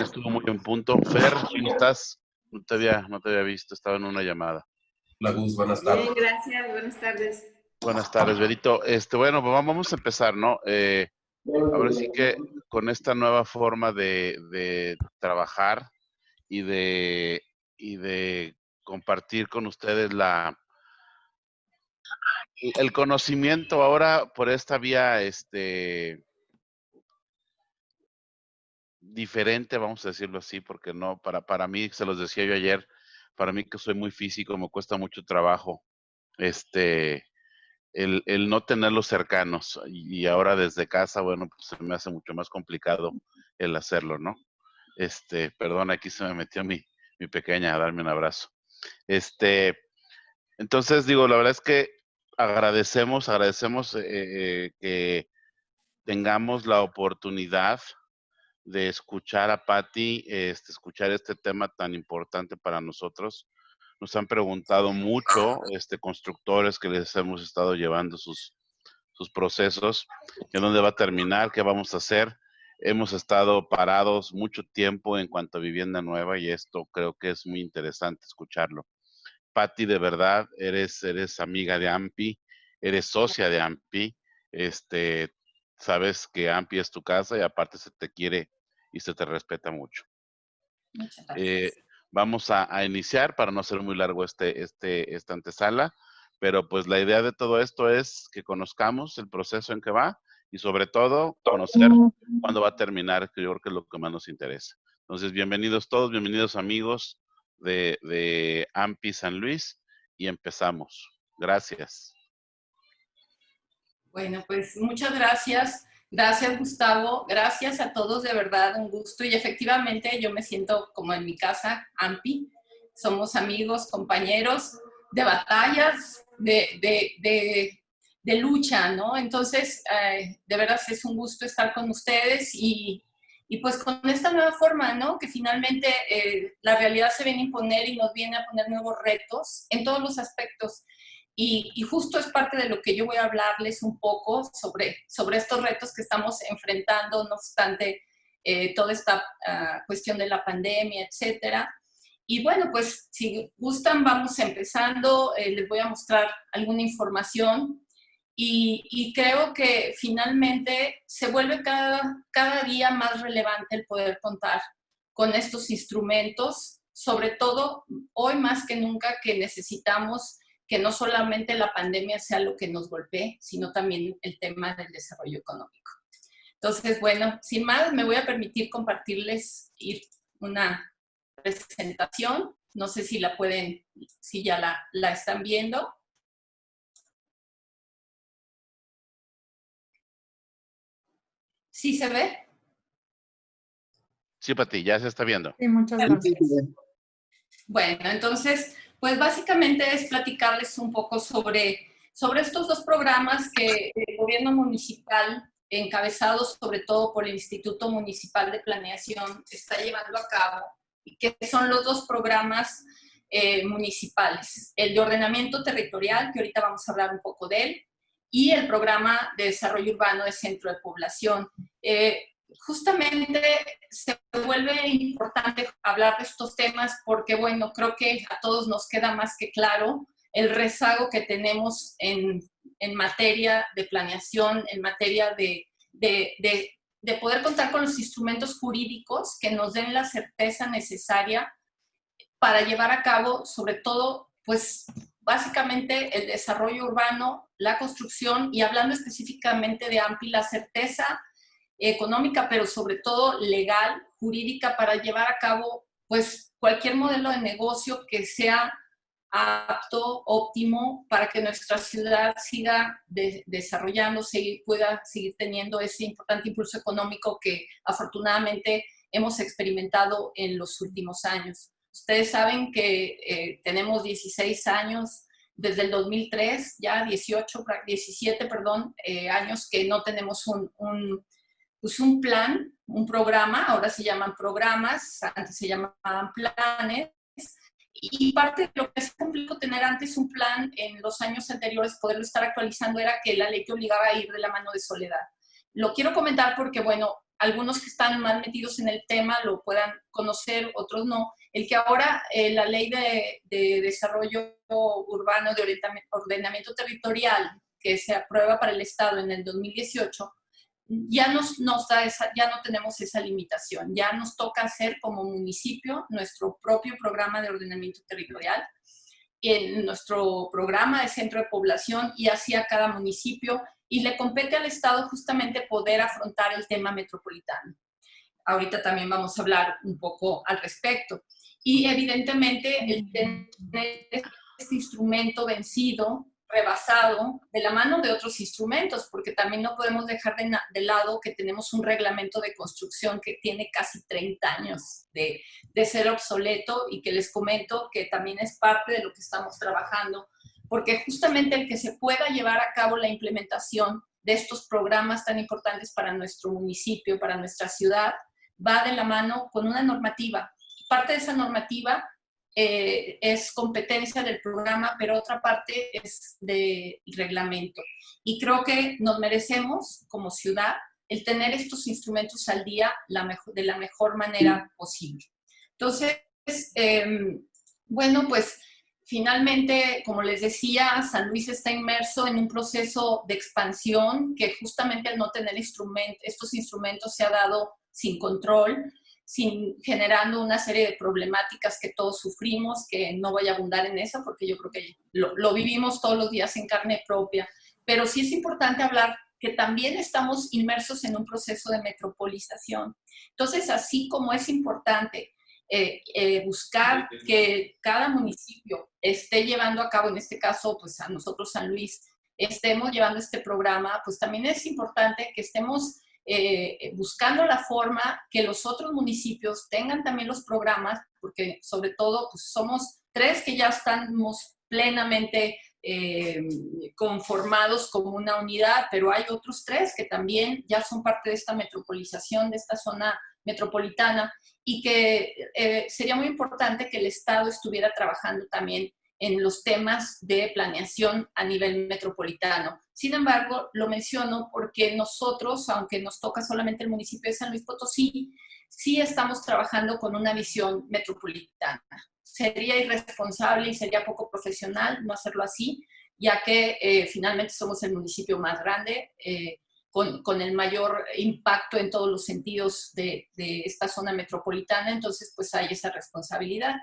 estuvo muy en punto. Fer, ¿cómo estás? No te había visto, estaba en una llamada. Hola Gus, buenas tardes. Bien, gracias, buenas tardes. Buenas tardes, Berito. Bueno, pues vamos a empezar, ¿no? Ahora sí que con esta nueva forma de trabajar y de compartir con ustedes el conocimiento ahora por esta vía diferente, vamos a decirlo así, porque no, para mí, se los decía yo ayer, para mí que soy muy físico, me cuesta mucho trabajo el no tenerlos cercanos. Y ahora desde casa, bueno, pues se me hace mucho más complicado el hacerlo, ¿no? Perdón, aquí se me metió mi pequeña a darme un abrazo. Entonces, digo, la verdad es que agradecemos que tengamos la oportunidad de escuchar a Patti, escuchar este tema tan importante para nosotros. Nos han preguntado mucho, constructores que les hemos estado llevando sus procesos, en dónde va a terminar, qué vamos a hacer. Hemos estado parados mucho tiempo en cuanto a vivienda nueva y esto creo que es muy interesante escucharlo. Patti, de verdad, eres amiga de AMPI, eres socia de AMPI, sabes que AMPI es tu casa y aparte se te quiere y se te respeta mucho. Muchas gracias. Vamos a iniciar para no hacer muy largo esta antesala, pero pues la idea de todo esto es que conozcamos el proceso en que va y sobre todo conocer cuándo va a terminar, que yo creo que es lo que más nos interesa. Entonces, bienvenidos todos, bienvenidos amigos de AMPI San Luis y empezamos. Gracias. Bueno, pues muchas gracias. Gracias, Gustavo. Gracias a todos, de verdad, un gusto. Y efectivamente yo me siento como en mi casa, AMPI. Somos amigos, compañeros de batallas, de lucha, ¿no? Entonces, de verdad es un gusto estar con ustedes y pues con esta nueva forma, ¿no? Que finalmente la realidad se viene a imponer y nos viene a poner nuevos retos en todos los aspectos. Y justo es parte de lo que yo voy a hablarles un poco sobre estos retos que estamos enfrentando, no obstante toda esta cuestión de la pandemia, etcétera. Y bueno, pues si gustan, vamos empezando. Les voy a mostrar alguna información. Y creo que finalmente se vuelve cada día más relevante el poder contar con estos instrumentos, sobre todo hoy más que nunca que necesitamos que no solamente la pandemia sea lo que nos golpee, sino también el tema del desarrollo económico. Entonces, bueno, sin más, me voy a permitir compartirles una presentación. No sé si la pueden, si ya la están viendo. ¿Sí se ve? Sí, Pati, ya se está viendo. Sí, muchas gracias. Bueno, entonces, pues básicamente es platicarles un poco sobre estos dos programas que el gobierno municipal, encabezado sobre todo por el Instituto Municipal de Planeación, está llevando a cabo, y que son los dos programas municipales. El de ordenamiento territorial, que ahorita vamos a hablar un poco de él, y el programa de desarrollo urbano de centro de población. Justamente se vuelve importante hablar de estos temas porque, bueno, creo que a todos nos queda más que claro el rezago que tenemos en materia de planeación, en materia de poder contar con los instrumentos jurídicos que nos den la certeza necesaria para llevar a cabo, sobre todo, pues, básicamente el desarrollo urbano, la construcción y hablando específicamente de AMPI, la certeza económica, pero sobre todo legal, jurídica, para llevar a cabo pues cualquier modelo de negocio que sea apto, óptimo, para que nuestra ciudad siga desarrollándose y pueda seguir teniendo ese importante impulso económico que afortunadamente hemos experimentado en los últimos años. Ustedes saben que tenemos 16 años desde el 2003, ya 17 años que no tenemos un plan, un programa, ahora se llaman programas, antes se llamaban planes, y parte de lo que es complejo tener antes un plan en los años anteriores, poderlo estar actualizando, era que la ley te obligaba a ir de la mano de Soledad. Lo quiero comentar porque, bueno, algunos que están más metidos en el tema lo puedan conocer, otros no, el que ahora la Ley de Desarrollo Urbano de Ordenamiento Territorial que se aprueba para el Estado en el 2018, ya ya no tenemos esa limitación, ya nos toca hacer como municipio nuestro propio programa de ordenamiento territorial, en nuestro programa de centro de población y así a cada municipio, y le compete al Estado justamente poder afrontar el tema metropolitano. Ahorita también vamos a hablar un poco al respecto. Y evidentemente el tener este instrumento vencido, rebasado, de la mano de otros instrumentos, porque también no podemos dejar de lado que tenemos un reglamento de construcción que tiene casi 30 años de ser obsoleto y que les comento que también es parte de lo que estamos trabajando, porque justamente el que se pueda llevar a cabo la implementación de estos programas tan importantes para nuestro municipio, para nuestra ciudad, va de la mano con una normativa. Parte de esa normativa es competencia del programa, pero otra parte es del reglamento. Y creo que nos merecemos, como ciudad, el tener estos instrumentos al día de la mejor manera posible. Entonces, bueno, pues finalmente, como les decía, San Luis está inmerso en un proceso de expansión que justamente al no tener estos instrumentos se ha dado sin control, generando una serie de problemáticas que todos sufrimos, que no voy a abundar en eso porque yo creo que lo vivimos todos los días en carne propia, pero sí es importante hablar que también estamos inmersos en un proceso de metropolización. Entonces, así como es importante buscar que cada municipio esté llevando a cabo, en este caso, pues a nosotros San Luis, estemos llevando este programa, pues también es importante que estemos buscando la forma que los otros municipios tengan también los programas, porque sobre todo pues somos 3 que ya estamos plenamente conformados como una unidad, pero hay otros 3 que también ya son parte de esta metropolización, de esta zona metropolitana, y que sería muy importante que el Estado estuviera trabajando también en los temas de planeación a nivel metropolitano. Sin embargo, lo menciono porque nosotros, aunque nos toca solamente el municipio de San Luis Potosí, sí estamos trabajando con una visión metropolitana. Sería irresponsable y sería poco profesional no hacerlo así, ya que finalmente somos el municipio más grande, con el mayor impacto en todos los sentidos de esta zona metropolitana, entonces pues hay esa responsabilidad.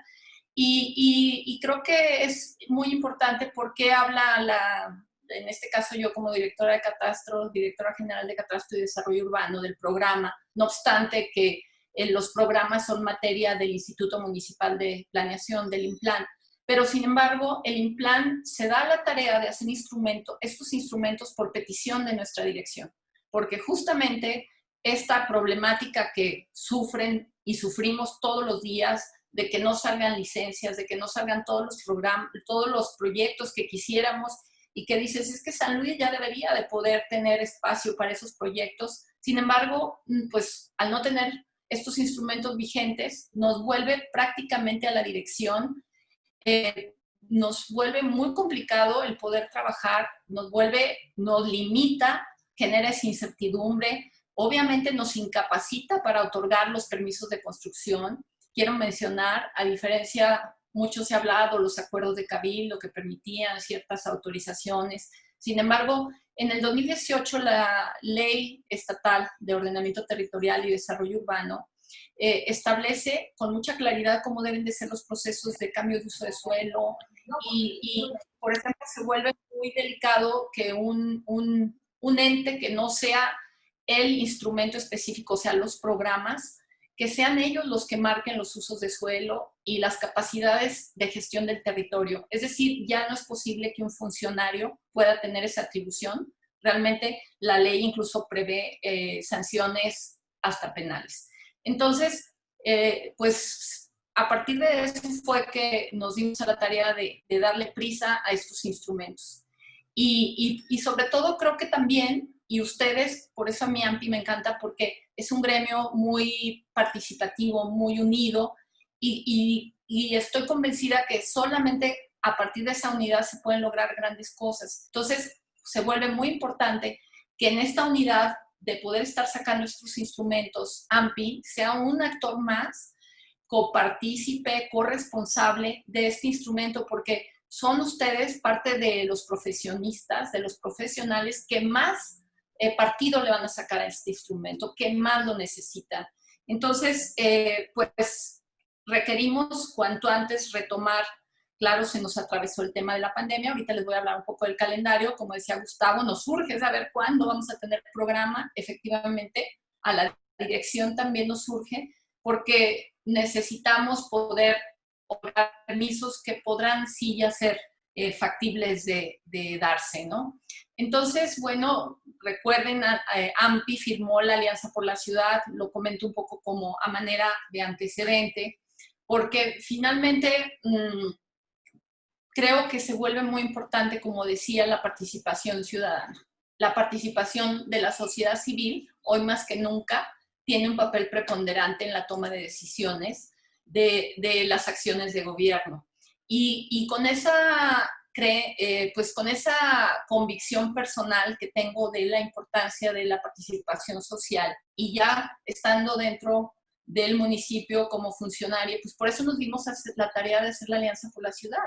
Y creo que es muy importante porque en este caso yo como directora de Catastro, directora general de Catastro y Desarrollo Urbano del programa, no obstante que los programas son materia del Instituto Municipal de Planeación, del INPLAN, pero sin embargo el INPLAN se da la tarea de hacer estos instrumentos por petición de nuestra dirección, porque justamente esta problemática que sufren y sufrimos todos los días, de que no salgan licencias, de que no salgan todos los programas, todos los proyectos que quisiéramos, y que dices, es que San Luis ya debería de poder tener espacio para esos proyectos. Sin embargo, pues al no tener estos instrumentos vigentes, nos vuelve prácticamente a la dirección, nos vuelve muy complicado el poder trabajar, nos limita, genera esa incertidumbre, obviamente nos incapacita para otorgar los permisos de construcción. Quiero mencionar, a diferencia, mucho se ha hablado, los acuerdos de cabildo que permitían ciertas autorizaciones. Sin embargo, en el 2018 la Ley Estatal de Ordenamiento Territorial y Desarrollo Urbano establece con mucha claridad cómo deben de ser los procesos de cambio de uso de suelo y por ejemplo, se vuelve muy delicado que un ente que no sea el instrumento específico, o sea, los programas, que sean ellos los que marquen los usos de suelo y las capacidades de gestión del territorio. Es decir, ya no es posible que un funcionario pueda tener esa atribución. Realmente la ley incluso prevé sanciones hasta penales. Entonces, pues a partir de eso fue que nos dimos a la tarea de darle prisa a estos instrumentos. Y sobre todo creo que también, y ustedes, por eso a mí AMPI me encanta, porque es un gremio muy participativo, muy unido, y estoy convencida que solamente a partir de esa unidad se pueden lograr grandes cosas. Entonces, se vuelve muy importante que en esta unidad de poder estar sacando estos instrumentos, AMPI sea un actor más copartícipe, corresponsable de este instrumento, porque son ustedes parte de los profesionistas, de los profesionales que más partido le van a sacar a este instrumento, que más lo necesitan. Entonces, pues requerimos cuanto antes retomar. Claro, se nos atravesó el tema de la pandemia. Ahorita les voy a hablar un poco del calendario. Como decía Gustavo, nos surge saber cuándo vamos a tener programa. Efectivamente, a la dirección también nos surge, porque necesitamos poder otorgar permisos que podrán sí ya ser factibles de darse, ¿no? Entonces, bueno, recuerden, AMPI firmó la Alianza por la Ciudad, lo comento un poco como a manera de antecedente, porque finalmente creo que se vuelve muy importante, como decía, la participación ciudadana. La participación de la sociedad civil, hoy más que nunca, tiene un papel preponderante en la toma de decisiones de las acciones de gobierno. Y con esa, pues con esa convicción personal que tengo de la importancia de la participación social, y ya estando dentro del municipio como funcionaria, pues por eso nos dimos a la tarea de hacer la Alianza por la Ciudad,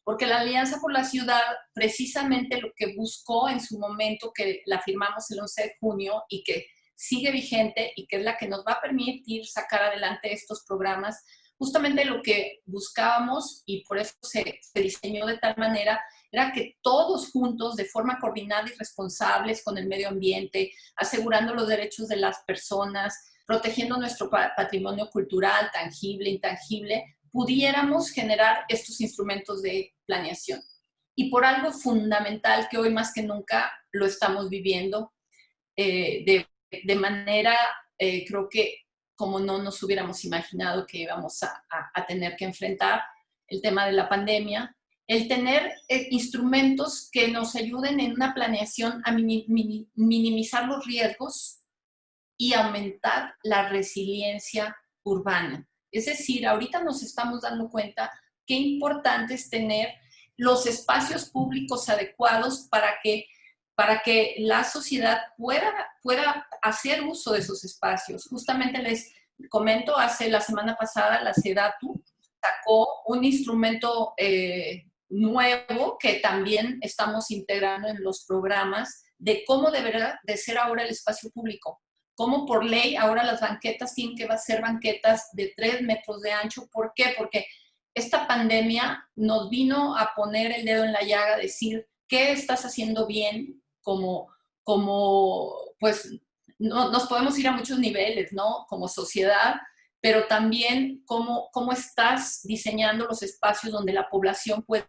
porque la Alianza por la Ciudad precisamente lo que buscó en su momento, que la firmamos el 11 de junio y que sigue vigente y que es la que nos va a permitir sacar adelante estos programas, justamente lo que buscábamos, y por eso se diseñó de tal manera, era que todos juntos, de forma coordinada y responsables con el medio ambiente, asegurando los derechos de las personas, protegiendo nuestro patrimonio cultural, tangible, intangible, pudiéramos generar estos instrumentos de planeación. Y por algo fundamental que hoy más que nunca lo estamos viviendo de manera, creo que como no nos hubiéramos imaginado que íbamos a tener que enfrentar el tema de la pandemia, el tener instrumentos que nos ayuden en una planeación a minimizar los riesgos y aumentar la resiliencia urbana. Es decir, ahorita nos estamos dando cuenta qué importante es tener los espacios públicos adecuados para que la sociedad pueda hacer uso de esos espacios. Justamente les comento, la semana pasada la SEDATU sacó un instrumento nuevo que también estamos integrando en los programas de cómo deberá de ser ahora el espacio público. Cómo por ley ahora las banquetas tienen que ser banquetas de 3 metros de ancho. ¿Por qué? Porque esta pandemia nos vino a poner el dedo en la llaga, decir, ¿qué estás haciendo bien? Pues, nos podemos ir a muchos niveles, ¿no? Como sociedad, pero también cómo estás diseñando los espacios donde la población puede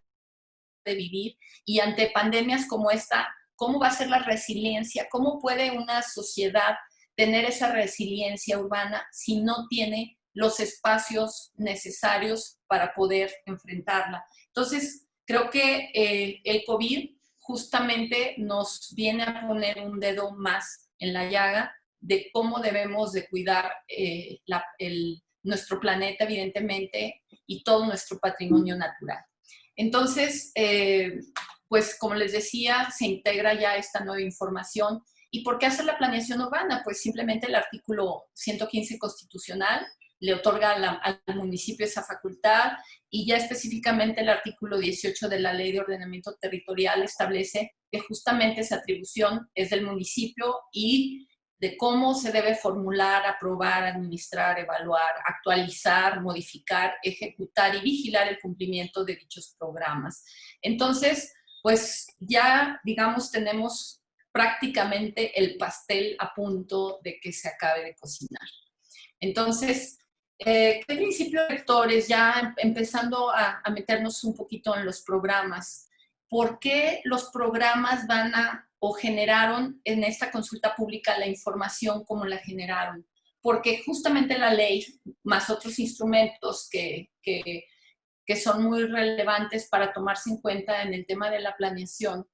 vivir, y ante pandemias como esta, ¿cómo va a ser la resiliencia? ¿Cómo puede una sociedad tener esa resiliencia urbana si no tiene los espacios necesarios para poder enfrentarla? Entonces, creo que el COVID justamente nos viene a poner un dedo más en la llaga de cómo debemos de cuidar nuestro planeta, evidentemente, y todo nuestro patrimonio natural. Entonces, pues como les decía, se integra ya esta nueva información. ¿Y por qué hacer la planeación urbana? Pues simplemente el artículo 115 constitucional le otorga al municipio esa facultad, y ya específicamente el artículo 18 de la Ley de Ordenamiento Territorial establece que justamente esa atribución es del municipio y de cómo se debe formular, aprobar, administrar, evaluar, actualizar, modificar, ejecutar y vigilar el cumplimiento de dichos programas. Entonces, pues ya, digamos, tenemos prácticamente el pastel a punto de que se acabe de cocinar. Entonces, ¿qué principios rectores? Ya empezando a meternos un poquito en los programas. ¿Por qué los programas van o generaron en esta consulta pública la información como la generaron? Porque justamente la ley, más otros instrumentos que son muy relevantes para tomarse en cuenta en el tema de la planeación,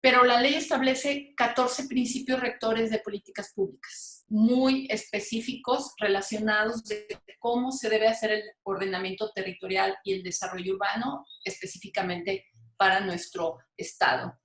pero la ley establece 14 principios rectores de políticas públicas, muy específicos, relacionados de cómo se debe hacer el ordenamiento territorial y el desarrollo urbano, específicamente para nuestro estado.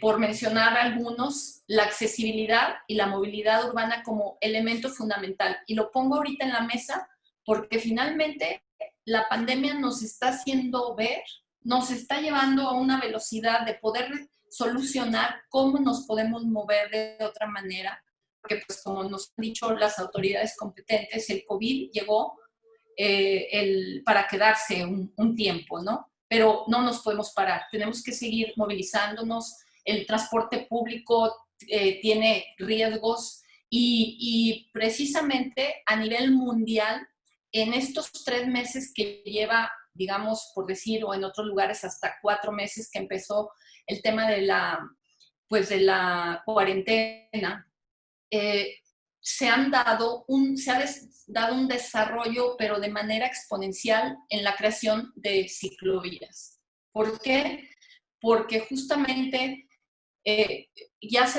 por mencionar algunos, la accesibilidad y la movilidad urbana como elemento fundamental. Y lo pongo ahorita en la mesa porque finalmente la pandemia nos está haciendo ver, nos está llevando a una velocidad de poder solucionar cómo nos podemos mover de otra manera, porque pues como nos han dicho las autoridades competentes, el COVID llegó para quedarse un tiempo, ¿no? Pero no nos podemos parar, tenemos que seguir movilizándonos, el transporte público tiene riesgos y precisamente a nivel mundial, en estos 3 meses que lleva, digamos, por decir, o en otros lugares hasta 4 meses que empezó el tema pues de la cuarentena, eh, se ha dado un desarrollo, pero de manera exponencial en la creación de ciclovías. ¿Por qué? Porque justamente ya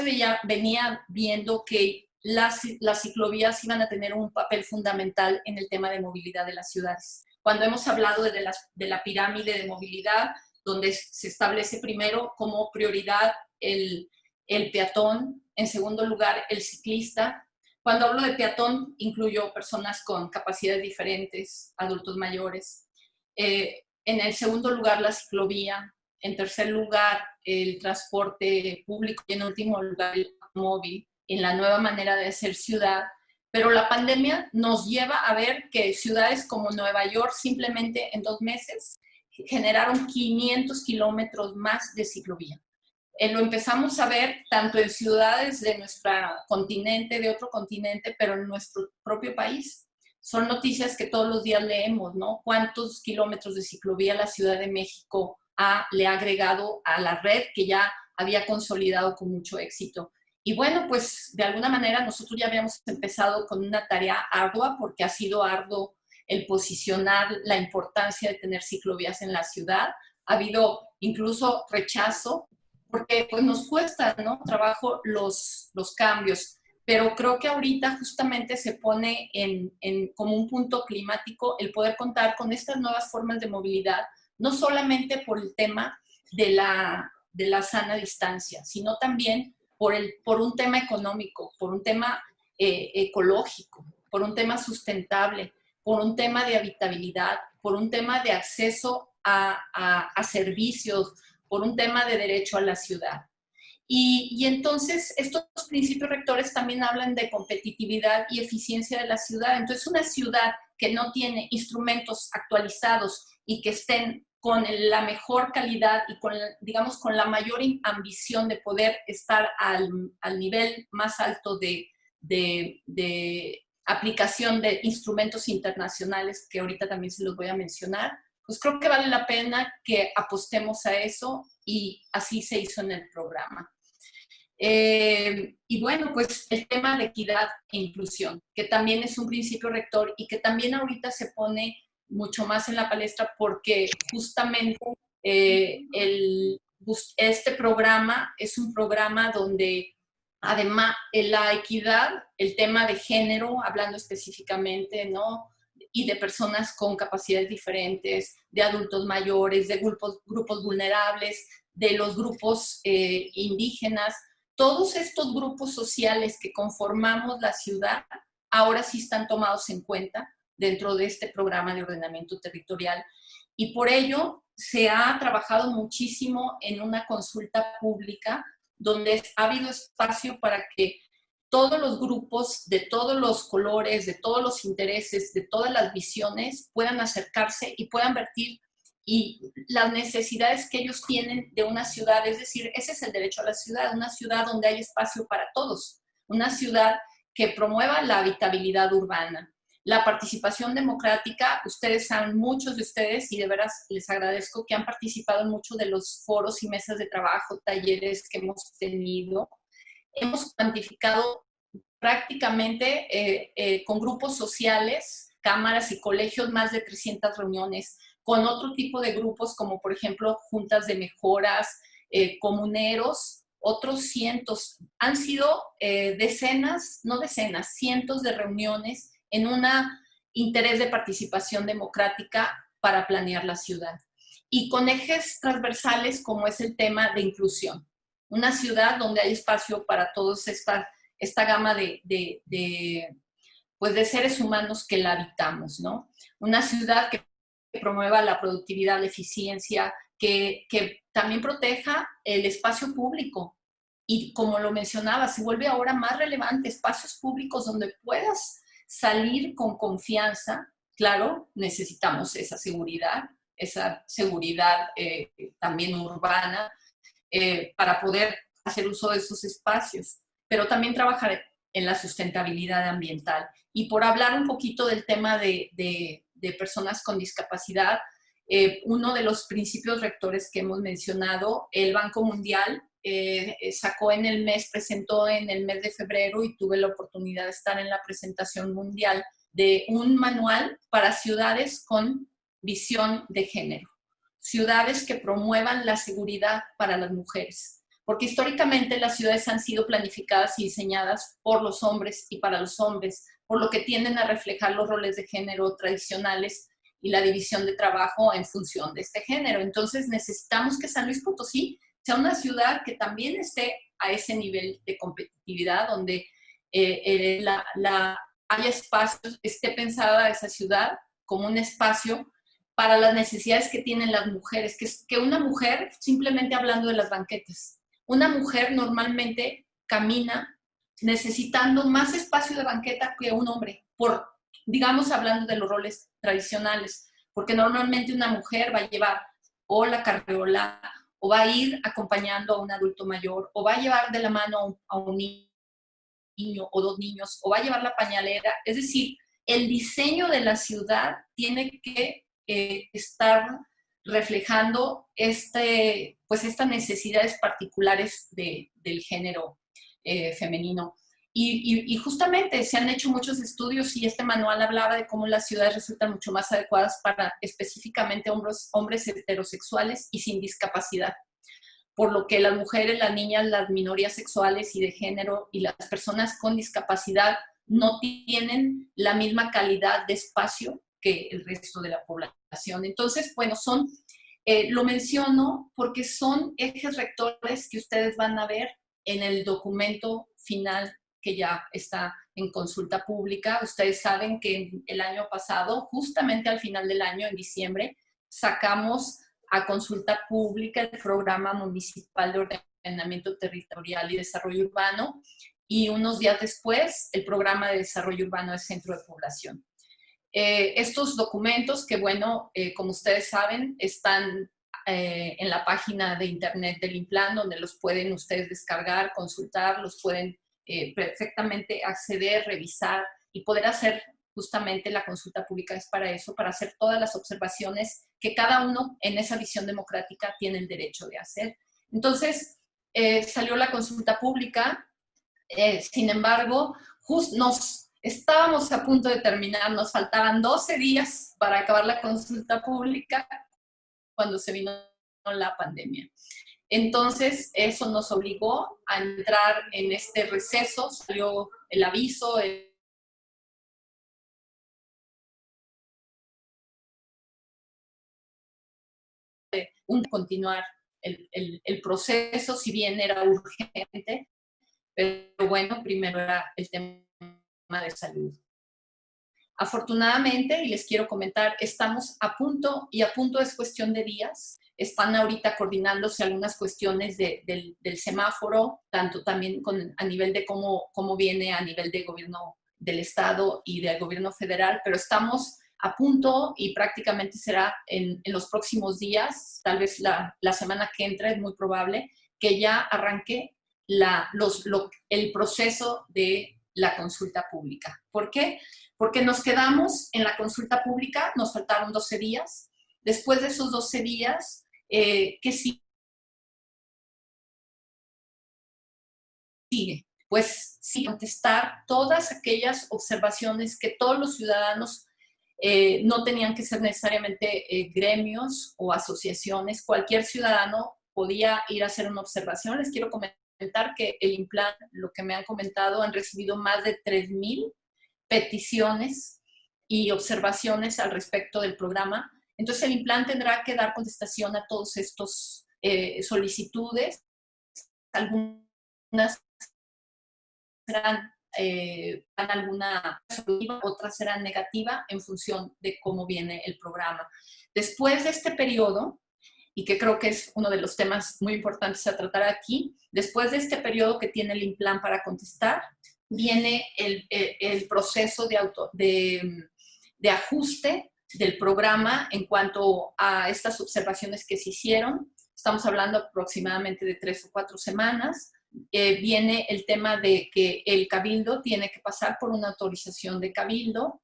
venía viendo que las ciclovías iban a tener un papel fundamental en el tema de movilidad de las ciudades. Cuando hemos hablado de la pirámide de movilidad, donde se establece primero como prioridad el peatón, en segundo lugar el ciclista. Cuando hablo de peatón, incluyo personas con capacidades diferentes, adultos mayores. En el segundo lugar, la ciclovía. En tercer lugar, el transporte público y en último lugar, el móvil, en la nueva manera de hacer ciudad. Pero la pandemia nos lleva a ver que ciudades como Nueva York simplemente en 2 meses generaron 500 kilómetros más de ciclovía. Lo empezamos a ver tanto en ciudades de nuestro continente, de otro continente, pero en nuestro propio país. Son noticias que todos los días leemos, ¿no? ¿Cuántos kilómetros de ciclovía la Ciudad de México le ha agregado a la red que ya había consolidado con mucho éxito? Y bueno, pues de alguna manera nosotros ya habíamos empezado con una tarea ardua porque ha sido arduo el posicionar la importancia de tener ciclovías en la ciudad. Ha habido incluso rechazo porque pues nos cuesta, ¿no? Trabajo los cambios, pero creo que ahorita justamente se pone como un punto climático el poder contar con estas nuevas formas de movilidad, no solamente por el tema de la sana distancia, sino también por un tema económico, por un tema ecológico, por un tema sustentable, por un tema de habitabilidad, por un tema de acceso a servicios, por un tema de derecho a la ciudad. Y entonces estos principios rectores también hablan de competitividad y eficiencia de la ciudad. Entonces una ciudad que no tiene instrumentos actualizados y que estén con la mejor calidad y con, digamos, con la mayor ambición de poder estar al nivel más alto de aplicación de instrumentos internacionales, que ahorita también se los voy a mencionar, pues creo que vale la pena que apostemos a eso y así se hizo en el programa. Y bueno, pues el tema de equidad e inclusión, que también es un principio rector y que también ahorita se pone mucho más en la palestra porque justamente este programa es un programa donde además la equidad, el tema de género, hablando específicamente, ¿no? Y de personas con capacidades diferentes, de adultos mayores, de grupos vulnerables, de los grupos indígenas, todos estos grupos sociales que conformamos la ciudad ahora sí están tomados en cuenta dentro de este programa de ordenamiento territorial. Y por ello se ha trabajado muchísimo en una consulta pública donde ha habido espacio para que todos los grupos de todos los colores, de todos los intereses, de todas las visiones puedan acercarse y puedan vertir y las necesidades que ellos tienen de una ciudad, es decir, ese es el derecho a la ciudad, una ciudad donde hay espacio para todos, una ciudad que promueva la habitabilidad urbana. La participación democrática, ustedes saben, muchos de ustedes, y de veras les agradezco que han participado en muchos de los foros y mesas de trabajo, talleres que hemos tenido. Hemos cuantificado prácticamente con grupos sociales, cámaras y colegios, más de 300 reuniones, con otro tipo de grupos como por ejemplo juntas de mejoras, comuneros, otros cientos. Han sido decenas, no decenas, cientos de reuniones en un interés de participación democrática para planear la ciudad. Y con ejes transversales como es el tema de inclusión. una ciudad donde hay espacio para todos esta gama pues de seres humanos que la habitamos, ¿no? Una ciudad que promueva la productividad, la eficiencia, que también proteja el espacio público. Y como lo mencionaba, se vuelve ahora más relevante espacios públicos donde puedas salir con confianza. Claro, necesitamos esa seguridad también urbana, para poder hacer uso de esos espacios, pero también trabajar en la sustentabilidad ambiental. Y por hablar un poquito del tema de personas con discapacidad, uno de los principios rectores que hemos mencionado, el Banco Mundial presentó en el mes de febrero, y tuve la oportunidad de estar en la presentación mundial de un manual para ciudades con visión de género, ciudades que promuevan la seguridad para las mujeres, porque históricamente las ciudades han sido planificadas y diseñadas por los hombres y para los hombres, por lo que tienden a reflejar los roles de género tradicionales y la división de trabajo en función de este género. Entonces necesitamos que San Luis Potosí sea una ciudad que también esté a ese nivel de competitividad, donde haya espacios, esté pensada esa ciudad como un espacio para las necesidades que tienen las mujeres, que una mujer, simplemente hablando de las banquetas, una mujer normalmente camina necesitando más espacio de banqueta que un hombre, digamos, hablando de los roles tradicionales, porque normalmente una mujer va a llevar o la carriola, o va a ir acompañando a un adulto mayor, o va a llevar de la mano a un niño o dos niños, o va a llevar la pañalera. Es decir, el diseño de la ciudad tiene que estar reflejando pues estas necesidades particulares del género femenino. Y justamente se han hecho muchos estudios, y este manual hablaba de cómo las ciudades resultan mucho más adecuadas para específicamente hombres heterosexuales y sin discapacidad, por lo que las mujeres, las niñas, las minorías sexuales y de género y las personas con discapacidad no tienen la misma calidad de espacio que el resto de la población. Entonces, bueno, lo menciono porque son ejes rectores que ustedes van a ver en el documento final que ya está en consulta pública. Ustedes saben que el año pasado, justamente al final del año, en diciembre, sacamos a consulta pública el Programa Municipal de Ordenamiento Territorial y Desarrollo Urbano, y unos días después el Programa de Desarrollo Urbano del Centro de Población. Estos documentos, que bueno, como ustedes saben, están en la página de internet del INPLAN, donde los pueden ustedes descargar, consultar, los pueden perfectamente acceder, revisar y poder hacer. Justamente la consulta pública es para eso, para hacer todas las observaciones que cada uno en esa visión democrática tiene el derecho de hacer. Entonces, salió la consulta pública, sin embargo, estábamos a punto de terminar, nos faltaban 12 días para acabar la consulta pública cuando se vino la pandemia. Entonces, eso nos obligó a entrar en este receso, salió el aviso, continuar el proceso, si bien era urgente, pero bueno, primero era el tema de salud. Afortunadamente, y les quiero comentar, estamos a punto, y a punto es cuestión de días. Están ahorita coordinándose algunas cuestiones del semáforo, tanto también a nivel de cómo viene a nivel de gobierno del Estado y del gobierno federal, pero estamos a punto y prácticamente será en los próximos días, tal vez la semana que entra, es muy probable que ya arranque el proceso de la consulta pública. ¿Por qué? Porque nos quedamos en la consulta pública, nos faltaron 12 días. Después de esos 12 días, ¿qué sigue? Pues sí, contestar todas aquellas observaciones que todos los ciudadanos, no tenían que ser necesariamente gremios o asociaciones, cualquier ciudadano podía ir a hacer una observación. Les quiero comentar que el INPLAN, lo que me han comentado, han recibido más de 3,000 peticiones y observaciones al respecto del programa. Entonces el INPLAN tendrá que dar contestación a todos estos solicitudes algunas serán alguna positiva, otras serán negativa en función de cómo viene el programa. Después de este periodo, y que creo que es uno de los temas muy importantes a tratar aquí, después de este periodo que tiene el INPLAN para contestar, viene el proceso de ajuste del programa en cuanto a estas observaciones que se hicieron. Estamos hablando aproximadamente de 3 o 4 semanas. Viene el tema de que el cabildo tiene que pasar por una autorización de cabildo.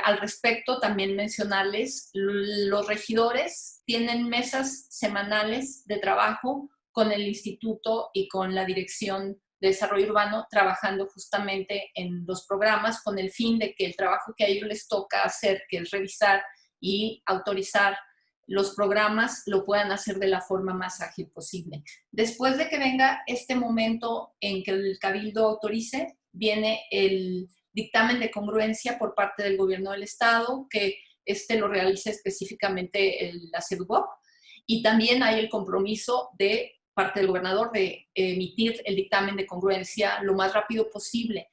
Al respecto, también mencionarles, los regidores tienen mesas semanales de trabajo con el instituto y con la Dirección de Desarrollo Urbano, trabajando justamente en los programas con el fin de que el trabajo que a ellos les toca hacer, que es revisar y autorizar los programas, lo puedan hacer de la forma más ágil posible. Después de que venga este momento en que el cabildo autorice, viene el dictamen de congruencia por parte del gobierno del estado, que lo realiza específicamente la CEDUBOP, y también hay el compromiso de parte del gobernador de emitir el dictamen de congruencia lo más rápido posible.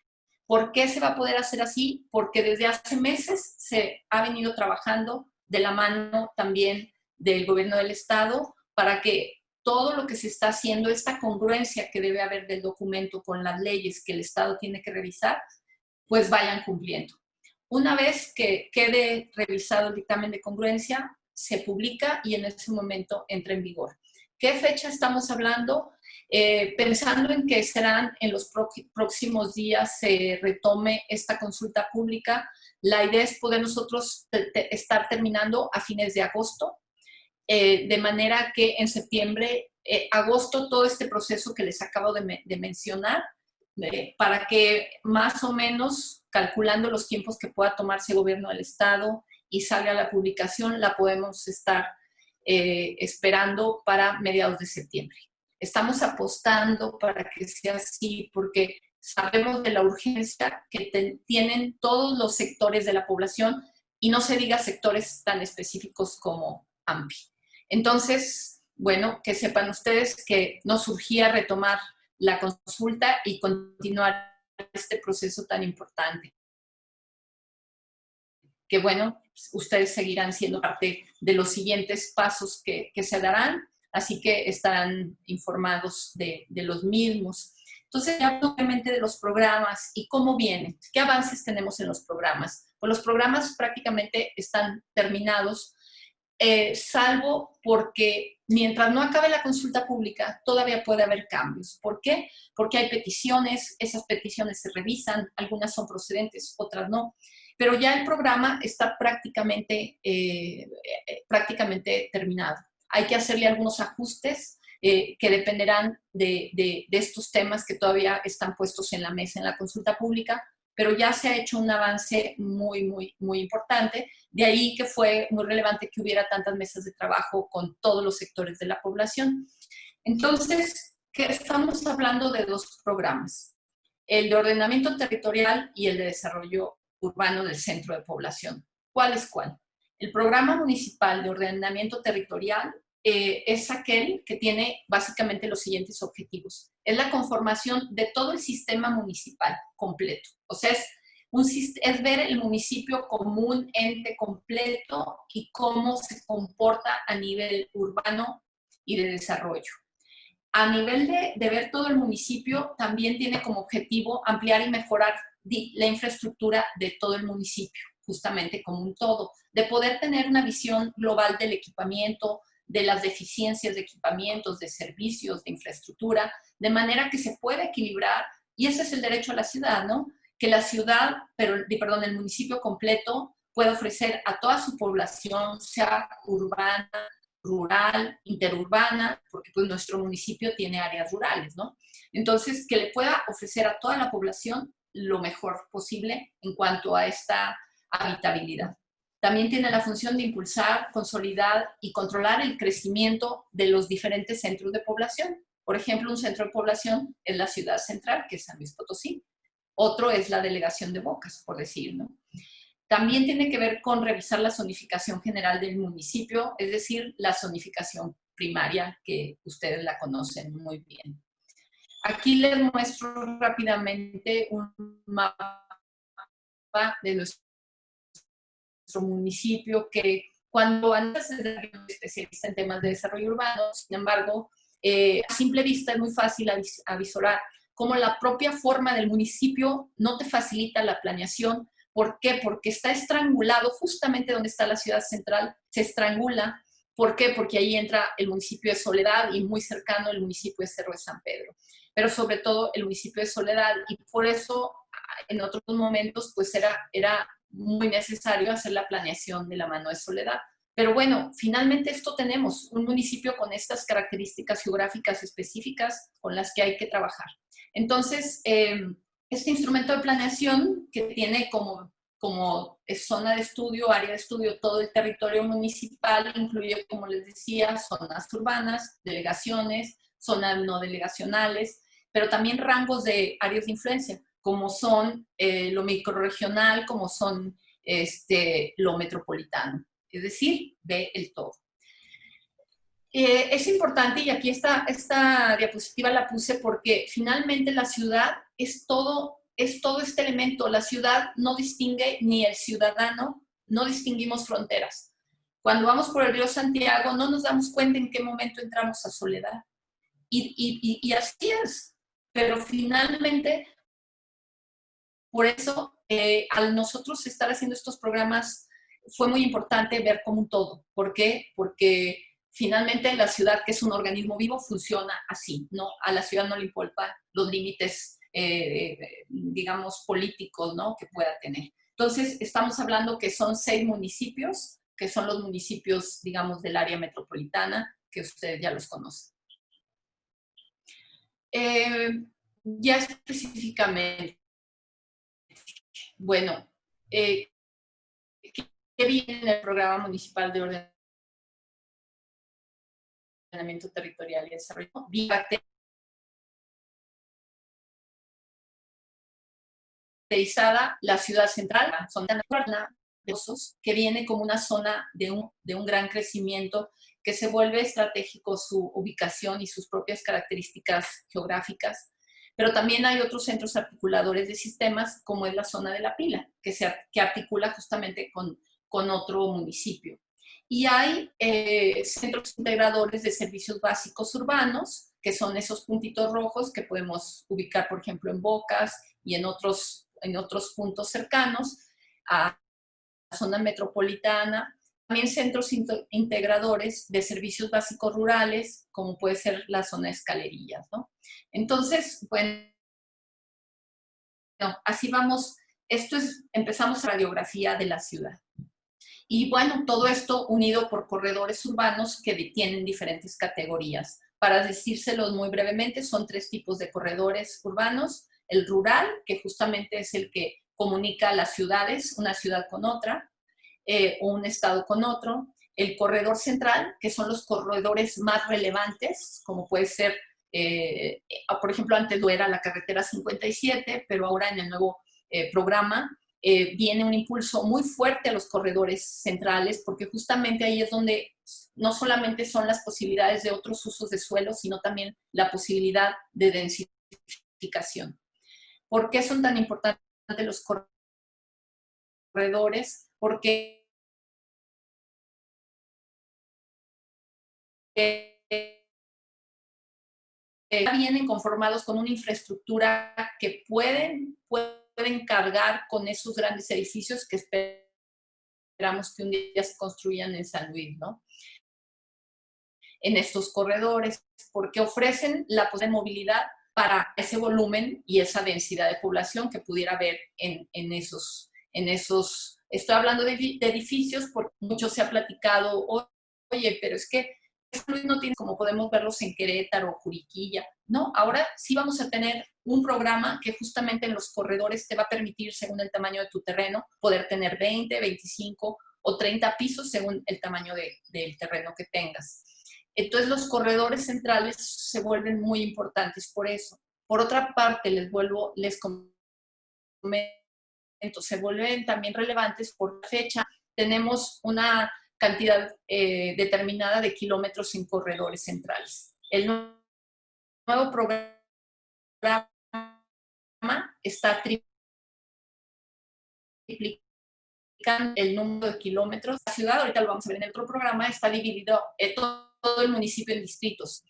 ¿Por qué se va a poder hacer así? Porque desde hace meses se ha venido trabajando de la mano también del gobierno del estado para que todo lo que se está haciendo, esta congruencia que debe haber del documento con las leyes que el estado tiene que revisar, pues vayan cumpliendo. Una vez que quede revisado el dictamen de congruencia, se publica y en ese momento entra en vigor. ¿Qué fecha estamos hablando? Pensando en que serán en los próximos días se retome esta consulta pública, la idea es poder nosotros estar terminando a fines de agosto, de manera que en septiembre, agosto, todo este proceso que les acabo de mencionar, para que más o menos, calculando los tiempos que pueda tomarse el gobierno del estado y salga la publicación, la podemos estar esperando para mediados de septiembre. Estamos apostando para que sea así porque sabemos de la urgencia que tienen todos los sectores de la población y no se diga sectores tan específicos como AMPI. Entonces, bueno, que sepan ustedes que nos surgía retomar la consulta y continuar este proceso tan importante. Que bueno, ustedes seguirán siendo parte de los siguientes pasos que se darán, así que estarán informados de los mismos. Entonces, ya obviamente de los programas y cómo vienen, qué avances tenemos en los programas. Pues los programas prácticamente están terminados, salvo porque mientras no acabe la consulta pública, todavía puede haber cambios. ¿Por qué? Porque hay peticiones, esas peticiones se revisan, algunas son procedentes, otras no. Pero ya el programa está prácticamente terminado. Hay que hacerle algunos ajustes que dependerán de estos temas que todavía están puestos en la mesa en la consulta pública, pero ya se ha hecho un avance muy, muy, muy importante. De ahí que fue muy relevante que hubiera tantas mesas de trabajo con todos los sectores de la población. Entonces, ¿qué estamos hablando de dos programas? El de ordenamiento territorial y el de desarrollo urbano del centro de población. ¿Cuál es cuál? El programa municipal de ordenamiento territorial es aquel que tiene básicamente los siguientes objetivos. Es la conformación de todo el sistema municipal completo. O sea, es ver el municipio como un ente completo y cómo se comporta a nivel urbano y de desarrollo. A nivel de ver todo el municipio, también tiene como objetivo ampliar y mejorar la infraestructura de todo el municipio, justamente como un todo, de poder tener una visión global del equipamiento, de las deficiencias de equipamientos, de servicios, de infraestructura, de manera que se pueda equilibrar, y ese es el derecho a la ciudad, ¿no? Que la ciudad, el municipio completo pueda ofrecer a toda su población, sea urbana, rural, interurbana, porque pues nuestro municipio tiene áreas rurales, ¿no? Entonces, que le pueda ofrecer a toda la población lo mejor posible en cuanto a esta habitabilidad. También tiene la función de impulsar, consolidar y controlar el crecimiento de los diferentes centros de población. Por ejemplo, un centro de población es la ciudad central, que es San Luis Potosí. Otro es la delegación de Bocas, por decir, ¿no? También tiene que ver con revisar la zonificación general del municipio, es decir, la zonificación primaria, que ustedes la conocen muy bien. Aquí les muestro rápidamente un mapa de nuestro municipio, que cuando antes era especialista en temas de desarrollo urbano, sin embargo, a simple vista es muy fácil avisorar cómo la propia forma del municipio no te facilita la planeación. ¿Por qué? Porque está estrangulado justamente donde está la ciudad central, se estrangula. ¿Por qué? Porque ahí entra el municipio de Soledad y muy cercano el municipio de Cerro de San Pedro, pero sobre todo el municipio de Soledad, y por eso en otros momentos pues era muy necesario hacer la planeación de la mano de Soledad. Pero bueno, finalmente esto tenemos, un municipio con estas características geográficas específicas con las que hay que trabajar. Entonces, este instrumento de planeación que tiene como zona de estudio, área de estudio, todo el territorio municipal, incluye, como les decía, zonas urbanas, delegaciones, zonas no delegacionales, pero también rangos de áreas de influencia, como son lo microrregional, como son lo metropolitano. Es decir, ve el todo. Es importante, y aquí esta diapositiva la puse porque finalmente la ciudad es todo este elemento. La ciudad no distingue, ni el ciudadano, no distinguimos fronteras. Cuando vamos por el río Santiago no nos damos cuenta en qué momento entramos a Soledad. Y así es. Pero finalmente, por eso, al nosotros estar haciendo estos programas, fue muy importante ver como un todo. ¿Por qué? Porque finalmente la ciudad, que es un organismo vivo, funciona así, ¿no? A la ciudad no le importan los límites, digamos, políticos, ¿no?, que pueda tener. Entonces, estamos hablando que son 6 municipios, que son los municipios, digamos, del área metropolitana, que ustedes ya los conocen. Ya específicamente, bueno, ¿qué viene en el programa municipal de ordenamiento territorial y desarrollo? Caracterizada la ciudad central, zona de Osos, que viene como una zona de un gran crecimiento, que se vuelve estratégico su ubicación y sus propias características geográficas. Pero también hay otros centros articuladores de sistemas, como es la zona de La Pila, que articula justamente con otro municipio. Y hay centros integradores de servicios básicos urbanos, que son esos puntitos rojos que podemos ubicar, por ejemplo, en Bocas y en otros puntos cercanos a la zona metropolitana. También centros integradores de servicios básicos rurales, como puede ser la zona de Escalerillas, ¿no? Entonces, bueno, así vamos. Empezamos la radiografía de la ciudad. Y bueno, todo esto unido por corredores urbanos que tienen diferentes categorías. Para decírselos muy brevemente, son 3 tipos de corredores urbanos. El rural, que justamente es el que comunica las ciudades, una ciudad con otra, o un estado con otro. El corredor central, que son los corredores más relevantes, como puede ser, por ejemplo, antes lo era la carretera 57, pero ahora en el nuevo programa viene un impulso muy fuerte a los corredores centrales, porque justamente ahí es donde no solamente son las posibilidades de otros usos de suelo, sino también la posibilidad de densificación. ¿Por qué son tan importantes los corredores? Porque vienen conformados con una infraestructura que pueden cargar con esos grandes edificios que esperamos que un día se construyan en San Luis, ¿no? En estos corredores, porque ofrecen la movilidad para ese volumen y esa densidad de población que pudiera haber en esos. Estoy hablando de edificios porque mucho se ha platicado, oye, pero es que no tiene, como podemos verlos en Querétaro, Juriquilla, ¿no? Ahora sí vamos a tener un programa que justamente en los corredores te va a permitir, según el tamaño de tu terreno, poder tener 20, 25 o 30 pisos según el tamaño del terreno que tengas. Entonces los corredores centrales se vuelven muy importantes por eso. Por otra parte, les comento, se vuelven también relevantes por fecha. Tenemos una cantidad determinada de kilómetros en corredores centrales. El nuevo programa está triplicando el número de kilómetros. La ciudad, ahorita lo vamos a ver en el otro programa, está dividido todo el municipio en distritos.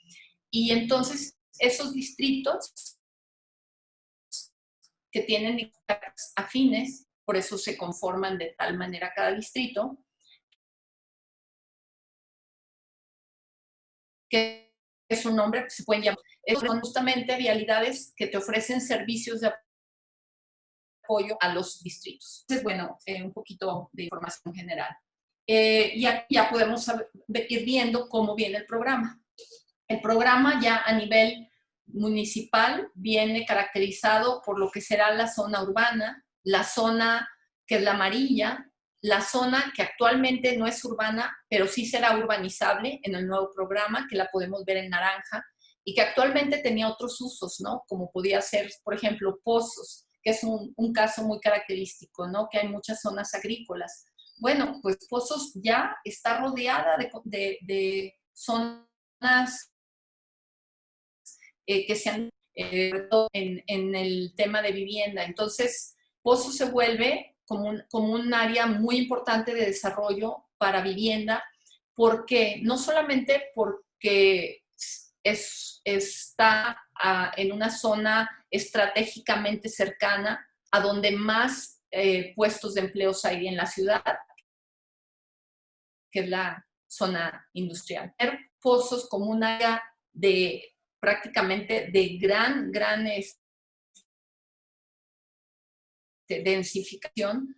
Y entonces esos distritos que tienen afines, por eso se conforman de tal manera cada distrito, que es un nombre que se pueden llamar. Son justamente vialidades que te ofrecen servicios de apoyo a los distritos. Entonces, bueno, un poquito de información general. Ya podemos ir viendo cómo viene el programa. El programa ya a nivel municipal viene caracterizado por lo que será la zona urbana, la zona que es la amarilla, la zona que actualmente no es urbana, pero sí será urbanizable en el nuevo programa, que la podemos ver en naranja, y que actualmente tenía otros usos, ¿no? Como podía ser, por ejemplo, pozos, que es un caso muy característico, ¿no? Que hay muchas zonas agrícolas. Bueno, pues Pozos ya está rodeada de zonas que se han en el tema de vivienda. Entonces, Pozos se vuelve como un área muy importante de desarrollo para vivienda, porque no solamente porque está en una zona estratégicamente cercana a donde más puestos de empleos hay en la ciudad, que es la zona industrial. Pozos como un área de prácticamente de gran densificación,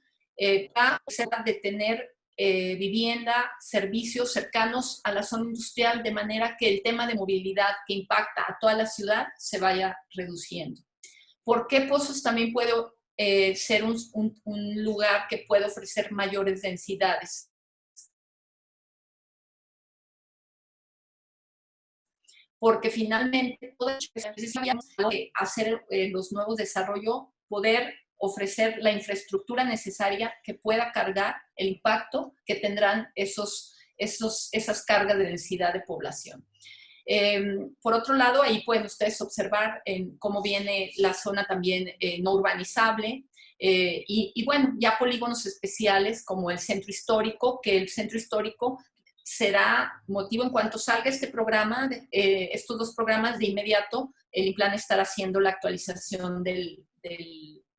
va a de tener vivienda, servicios cercanos a la zona industrial, de manera que el tema de movilidad que impacta a toda la ciudad se vaya reduciendo. ¿Por qué Pozos también puede ser un lugar que puede ofrecer mayores densidades? Porque finalmente necesitamos hacer los nuevos desarrollos, poder ofrecer la infraestructura necesaria que pueda cargar el impacto que tendrán esas cargas de densidad de población. Por otro lado, ahí pueden ustedes observar cómo viene la zona también no urbanizable, y bueno, ya polígonos especiales como el centro histórico, que el centro histórico será motivo en cuanto salga este programa, estos dos programas, de inmediato el INPLAN estará haciendo la actualización del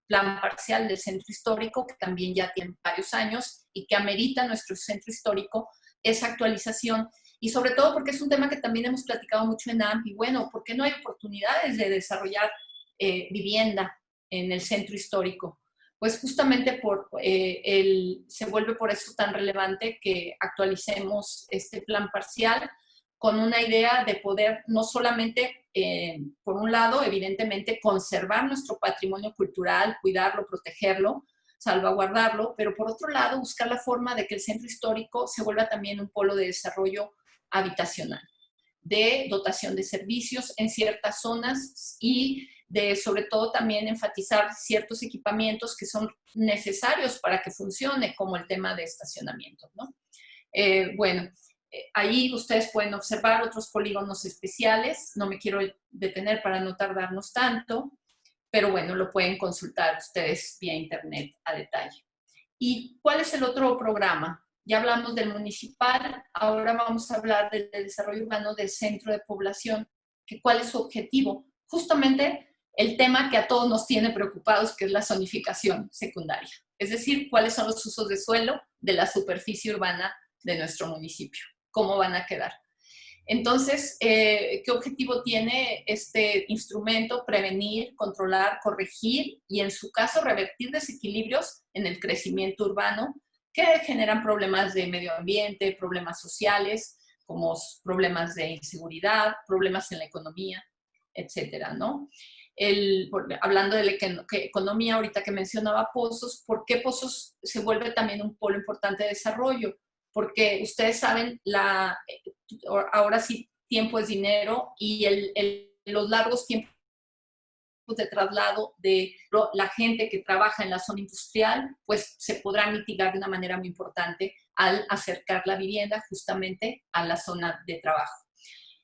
plan parcial del centro histórico, que también ya tiene varios años y que amerita nuestro centro histórico esa actualización. Y sobre todo porque es un tema que también hemos platicado mucho en AMPI. Bueno, ¿por qué no hay oportunidades de desarrollar vivienda en el centro histórico? Pues justamente se vuelve por eso tan relevante que actualicemos este plan parcial con una idea de poder no solamente, por un lado, evidentemente, conservar nuestro patrimonio cultural, cuidarlo, protegerlo, salvaguardarlo, pero por otro lado, buscar la forma de que el centro histórico se vuelva también un polo de desarrollo habitacional, de dotación de servicios en ciertas zonas y de, sobre todo, también enfatizar ciertos equipamientos que son necesarios para que funcione, como el tema de estacionamiento, ¿no? Bueno, ahí ustedes pueden observar otros polígonos especiales. No me quiero detener para no tardarnos tanto, pero bueno, lo pueden consultar ustedes vía internet a detalle. ¿Y cuál es el otro programa? Ya hablamos del municipal, ahora vamos a hablar del desarrollo urbano del centro de población. ¿Cuál es su objetivo? Justamente el tema que a todos nos tiene preocupados, que es la zonificación secundaria. Es decir, cuáles son los usos de suelo de la superficie urbana de nuestro municipio. ¿Cómo van a quedar? Entonces, ¿qué objetivo tiene este instrumento? Prevenir, controlar, corregir y, en su caso, revertir desequilibrios en el crecimiento urbano que generan problemas de medio ambiente, problemas sociales, como problemas de inseguridad, problemas en la economía, etcétera, ¿no? Hablando de la economía, ahorita que mencionaba Pozos, ¿por qué Pozos se vuelve también un polo importante de desarrollo? Porque ustedes saben, ahora sí, tiempo es dinero y los largos tiempos de traslado de la gente que trabaja en la zona industrial, pues se podrá mitigar de una manera muy importante al acercar la vivienda justamente a la zona de trabajo.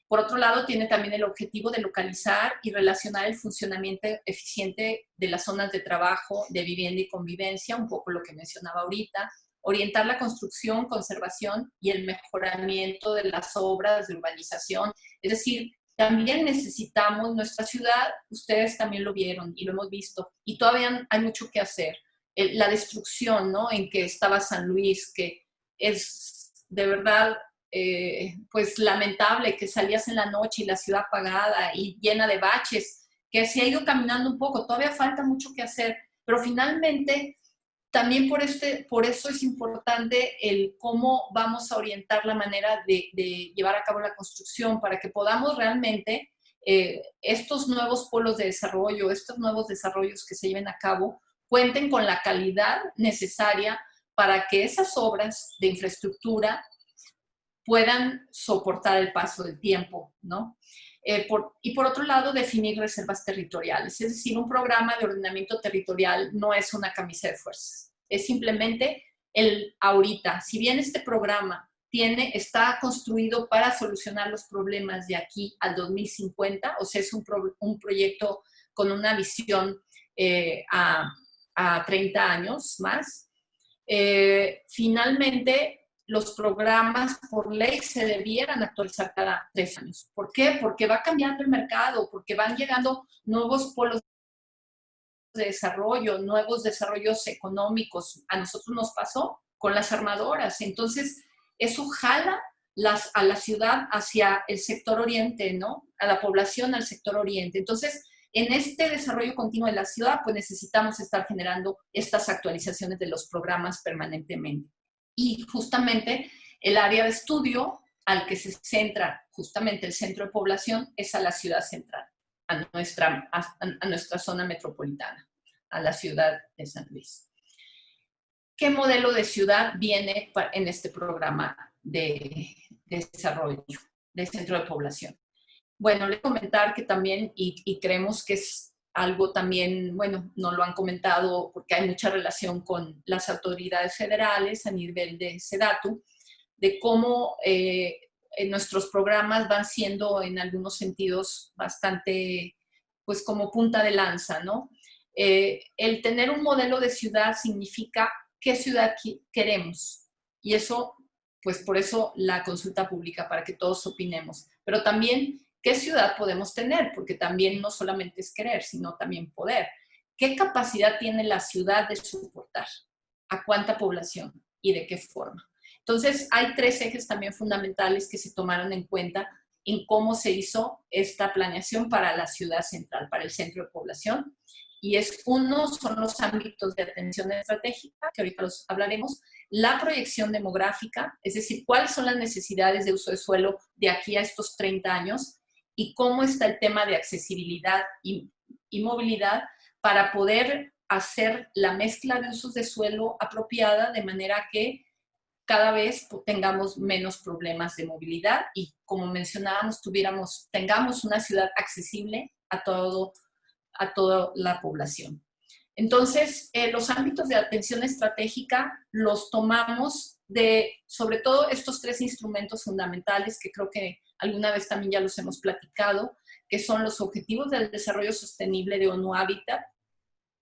Por otro lado, tiene también el objetivo de localizar y relacionar el funcionamiento eficiente de las zonas de trabajo, de vivienda y convivencia, un poco lo que mencionaba ahorita, orientar la construcción, conservación y el mejoramiento de las obras de urbanización. Es decir, también necesitamos nuestra ciudad, ustedes también lo vieron y lo hemos visto, y todavía hay mucho que hacer. La destrucción, ¿no?, en que estaba San Luis, que es de verdad pues lamentable, que salías en la noche y la ciudad apagada y llena de baches, que se ha ido caminando un poco, todavía falta mucho que hacer, pero finalmente también por eso es importante el cómo vamos a orientar la manera de llevar a cabo la construcción para que podamos realmente estos nuevos polos de desarrollo, estos nuevos desarrollos que se lleven a cabo, cuenten con la calidad necesaria para que esas obras de infraestructura puedan soportar el paso del tiempo, ¿no? Y por otro lado, definir reservas territoriales. Es decir, un programa de ordenamiento territorial no es una camisa de fuerzas. Es simplemente el ahorita. Si bien este programa está construido para solucionar los problemas de aquí al 2050, o sea, es un proyecto con una visión a 30 años más, finalmente los programas por ley se debieran actualizar cada 3 años. ¿Por qué? Porque va cambiando el mercado, porque van llegando nuevos polos de desarrollo, nuevos desarrollos económicos. A nosotros nos pasó con las armadoras. Entonces, eso jala a la ciudad hacia el sector oriente, ¿no? A la población al sector oriente. Entonces, en este desarrollo continuo de la ciudad, pues necesitamos estar generando estas actualizaciones de los programas permanentemente. Y justamente el área de estudio al que se centra justamente el centro de población es a la ciudad central, a nuestra zona metropolitana, a la ciudad de San Luis. ¿Qué modelo de ciudad viene en este programa de desarrollo, de centro de población? Bueno, le comentar que también, y creemos que es algo también, bueno, no lo han comentado porque hay mucha relación con las autoridades federales a nivel de SEDATU, de cómo nuestros programas van siendo en algunos sentidos bastante, pues como punta de lanza, ¿no? El tener un modelo de ciudad significa qué ciudad queremos. Y eso, pues por eso la consulta pública, para que todos opinemos. Pero también, ¿qué ciudad podemos tener? Porque también no solamente es querer, sino también poder. ¿Qué capacidad tiene la ciudad de soportar? ¿A cuánta población? ¿Y de qué forma? Entonces, hay 3 ejes también fundamentales que se tomaron en cuenta en cómo se hizo esta planeación para la ciudad central, para el centro de población. Y uno son los ámbitos de atención estratégica, que ahorita los hablaremos, la proyección demográfica, es decir, cuáles son las necesidades de uso de suelo de aquí a estos 30 años, y cómo está el tema de accesibilidad y movilidad para poder hacer la mezcla de usos de suelo apropiada de manera que cada vez tengamos menos problemas de movilidad y, como mencionábamos, tengamos una ciudad accesible a toda la población. Entonces, los ámbitos de atención estratégica los tomamos sobre todo estos 3 instrumentos fundamentales que creo que alguna vez también ya los hemos platicado, que son los Objetivos del Desarrollo Sostenible de ONU Habitat,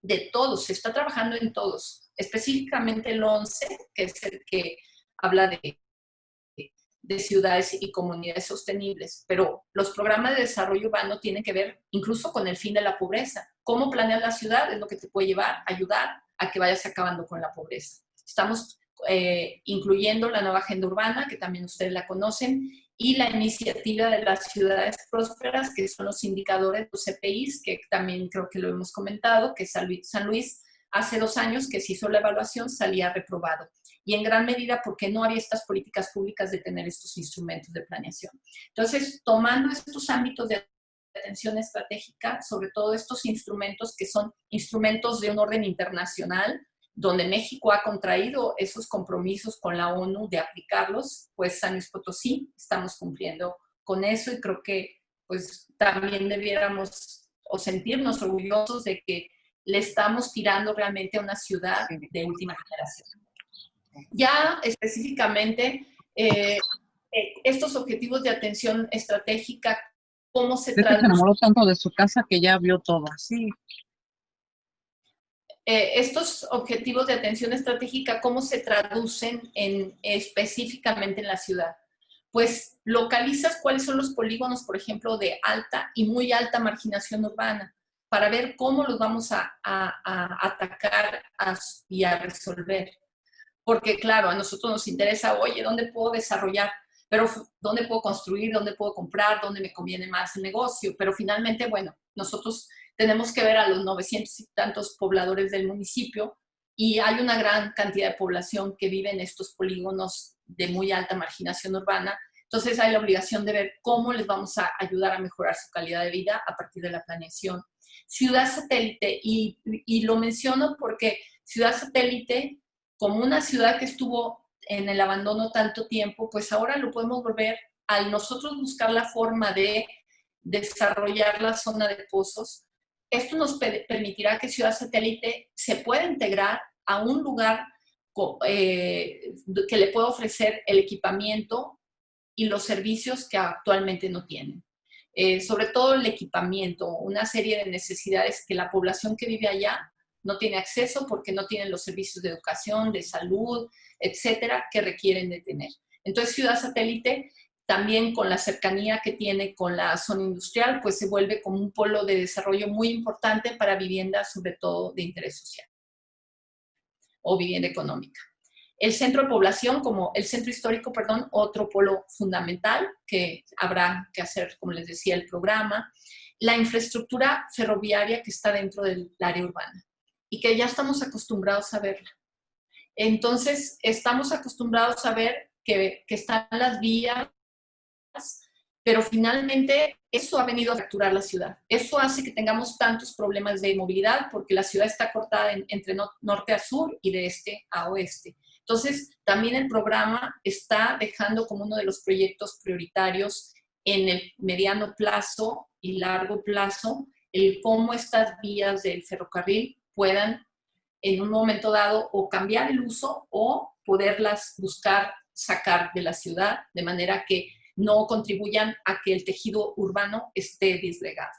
de todos, se está trabajando en todos, específicamente el 11, que es el que habla de ciudades y comunidades sostenibles, pero los programas de desarrollo urbano tienen que ver incluso con el fin de la pobreza. ¿Cómo planear la ciudad? Es lo que te puede ayudar a que vayas acabando con la pobreza. Estamos incluyendo la nueva agenda urbana, que también ustedes la conocen, y la iniciativa de las ciudades prósperas, que son los indicadores, los CPIs, que también creo que lo hemos comentado, que San Luis hace 2 años que se hizo la evaluación, salía reprobado. Y en gran medida porque no había estas políticas públicas de tener estos instrumentos de planeación. Entonces, tomando estos ámbitos de atención estratégica, sobre todo estos instrumentos que son instrumentos de un orden internacional, donde México ha contraído esos compromisos con la ONU de aplicarlos, pues San Luis Potosí estamos cumpliendo con eso y creo que pues también debiéramos o sentirnos orgullosos de que le estamos tirando realmente a una ciudad de última generación. Ya específicamente, estos objetivos de atención estratégica, ¿cómo se traducen? Se enamoró tanto de su casa que ya vio todo así. Estos objetivos de atención estratégica, ¿cómo se traducen específicamente en la ciudad? Pues localizas cuáles son los polígonos, por ejemplo, de alta y muy alta marginación urbana, para ver cómo los vamos a atacar y a resolver. Porque claro, a nosotros nos interesa, oye, ¿dónde puedo desarrollar? Pero ¿dónde puedo construir? ¿Dónde puedo comprar? ¿Dónde me conviene más el negocio? Pero finalmente, bueno, nosotros tenemos que ver a los 900 y tantos pobladores del municipio y hay una gran cantidad de población que vive en estos polígonos de muy alta marginación urbana. Entonces hay la obligación de ver cómo les vamos a ayudar a mejorar su calidad de vida a partir de la planeación. Ciudad satélite, y lo menciono porque ciudad satélite, como una ciudad que estuvo en el abandono tanto tiempo, pues ahora lo podemos volver, al nosotros buscar la forma de desarrollar la zona de pozos. Esto nos permitirá que Ciudad Satélite se pueda integrar a un lugar que le pueda ofrecer el equipamiento y los servicios que actualmente no tienen. Sobre todo el equipamiento, una serie de necesidades que la población que vive allá no tiene acceso porque no tienen los servicios de educación, de salud, etcétera, que requieren de tener. Entonces, Ciudad Satélite, también con la cercanía que tiene con la zona industrial, pues se vuelve como un polo de desarrollo muy importante para viviendas, sobre todo de interés social o vivienda económica. El centro de población, como el centro histórico, perdón, otro polo fundamental que habrá que hacer, como les decía, el programa. La infraestructura ferroviaria que está dentro del área urbana y que ya estamos acostumbrados a verla. Entonces, estamos acostumbrados a ver que están las vías, pero finalmente eso ha venido a fracturar la ciudad. Eso hace que tengamos tantos problemas de movilidad porque la ciudad está cortada entre norte a sur y de este a oeste. Entonces, también el programa está dejando como uno de los proyectos prioritarios en el mediano plazo y largo plazo el cómo estas vías del ferrocarril puedan en un momento dado o cambiar el uso o poderlas buscar sacar de la ciudad de manera que no contribuyan a que el tejido urbano esté disgregado.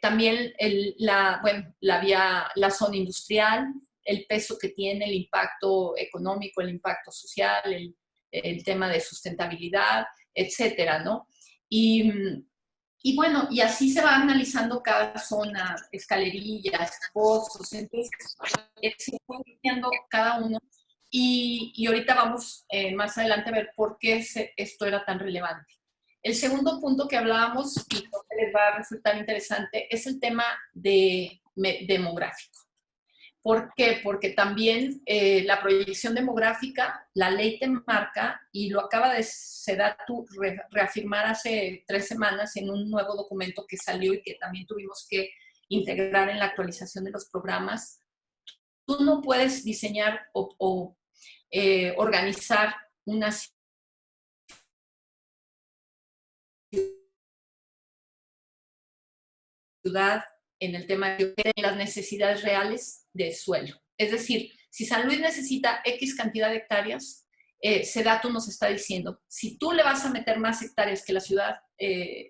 También la zona industrial, el peso que tiene, el impacto económico, el impacto social, el tema de sustentabilidad, etcétera, ¿no? Y bueno, y así se va analizando cada zona, escalerillas, pozos, entonces se fue viendo cada uno. Y ahorita vamos más adelante a ver por qué esto era tan relevante. El segundo punto que hablábamos, y creo que les va a resultar interesante, es el tema demográfico. ¿Por qué? Porque también la proyección demográfica, la ley te marca, y lo acaba de SEDATU reafirmar hace 3 semanas en un nuevo documento que salió y que también tuvimos que integrar en la actualización de los programas. Tú no puedes diseñar o organizar una ciudad en el tema de las necesidades reales de suelo. Es decir, si San Luis necesita X cantidad de hectáreas, SEDATU nos está diciendo, si tú le vas a meter más hectáreas que la ciudad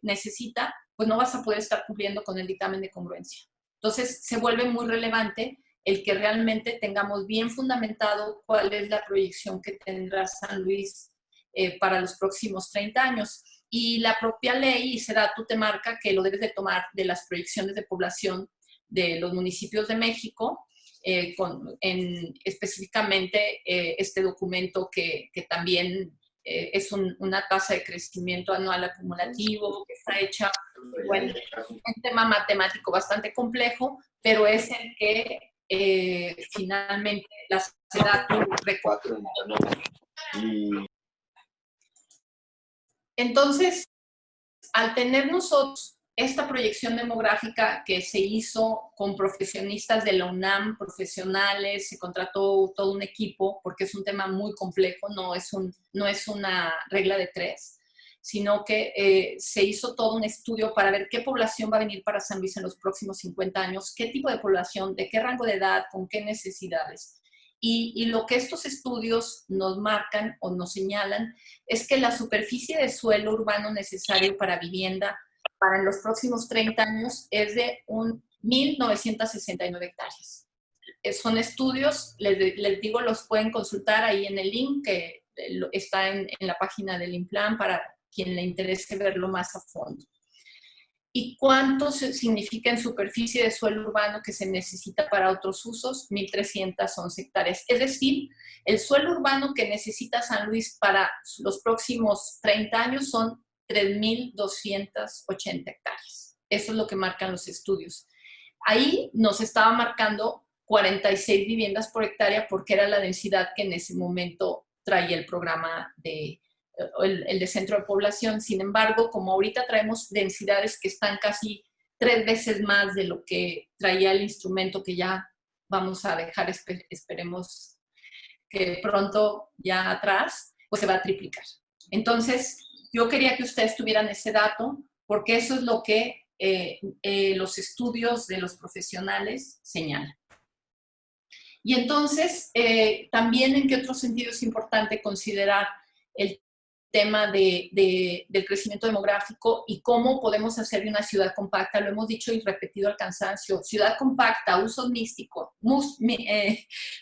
necesita, pues no vas a poder estar cumpliendo con el dictamen de congruencia. Entonces, se vuelve muy relevante el que realmente tengamos bien fundamentado cuál es la proyección que tendrá San Luis para los próximos 30 años. Y la propia ley y SEDATU te marca que lo debes de tomar de las proyecciones de población de los municipios de México, específicamente este documento que también es una tasa de crecimiento anual acumulativo, que está hecha, bueno, un tema matemático bastante complejo, pero es el que finalmente la SEDATU recuerda. Entonces, al tener nosotros esta proyección demográfica que se hizo con profesionistas de la UNAM, profesionales, se contrató todo un equipo, porque es un tema muy complejo, no es una regla de 3. sino que se hizo todo un estudio para ver qué población va a venir para San Luis en los próximos 50 años, qué tipo de población, de qué rango de edad, con qué necesidades. Y lo que estos estudios nos marcan o nos señalan es que la superficie de suelo urbano necesario para vivienda para los próximos 30 años es de 1.969 hectáreas. Son estudios, les digo, los pueden consultar ahí en el link que está en la página del INPLAN para quien le interese verlo más a fondo. ¿Y cuánto significa en superficie de suelo urbano que se necesita para otros usos? 1.311 hectáreas. Es decir, el suelo urbano que necesita San Luis para los próximos 30 años son 3.280 hectáreas. Eso es lo que marcan los estudios. Ahí nos estaba marcando 46 viviendas por hectárea porque era la densidad que en ese momento traía el programa el de centro de población. Sin embargo, como ahorita traemos densidades que están casi 3 veces más de lo que traía el instrumento que ya vamos a dejar, esperemos que pronto ya atrás, pues se va a triplicar. Entonces, yo quería que ustedes tuvieran ese dato porque eso es lo que los estudios de los profesionales señalan. Y entonces, también en qué otro sentido es importante considerar el tema del crecimiento demográfico y cómo podemos hacer de una ciudad compacta. Lo hemos dicho y repetido al cansancio. Ciudad compacta, usos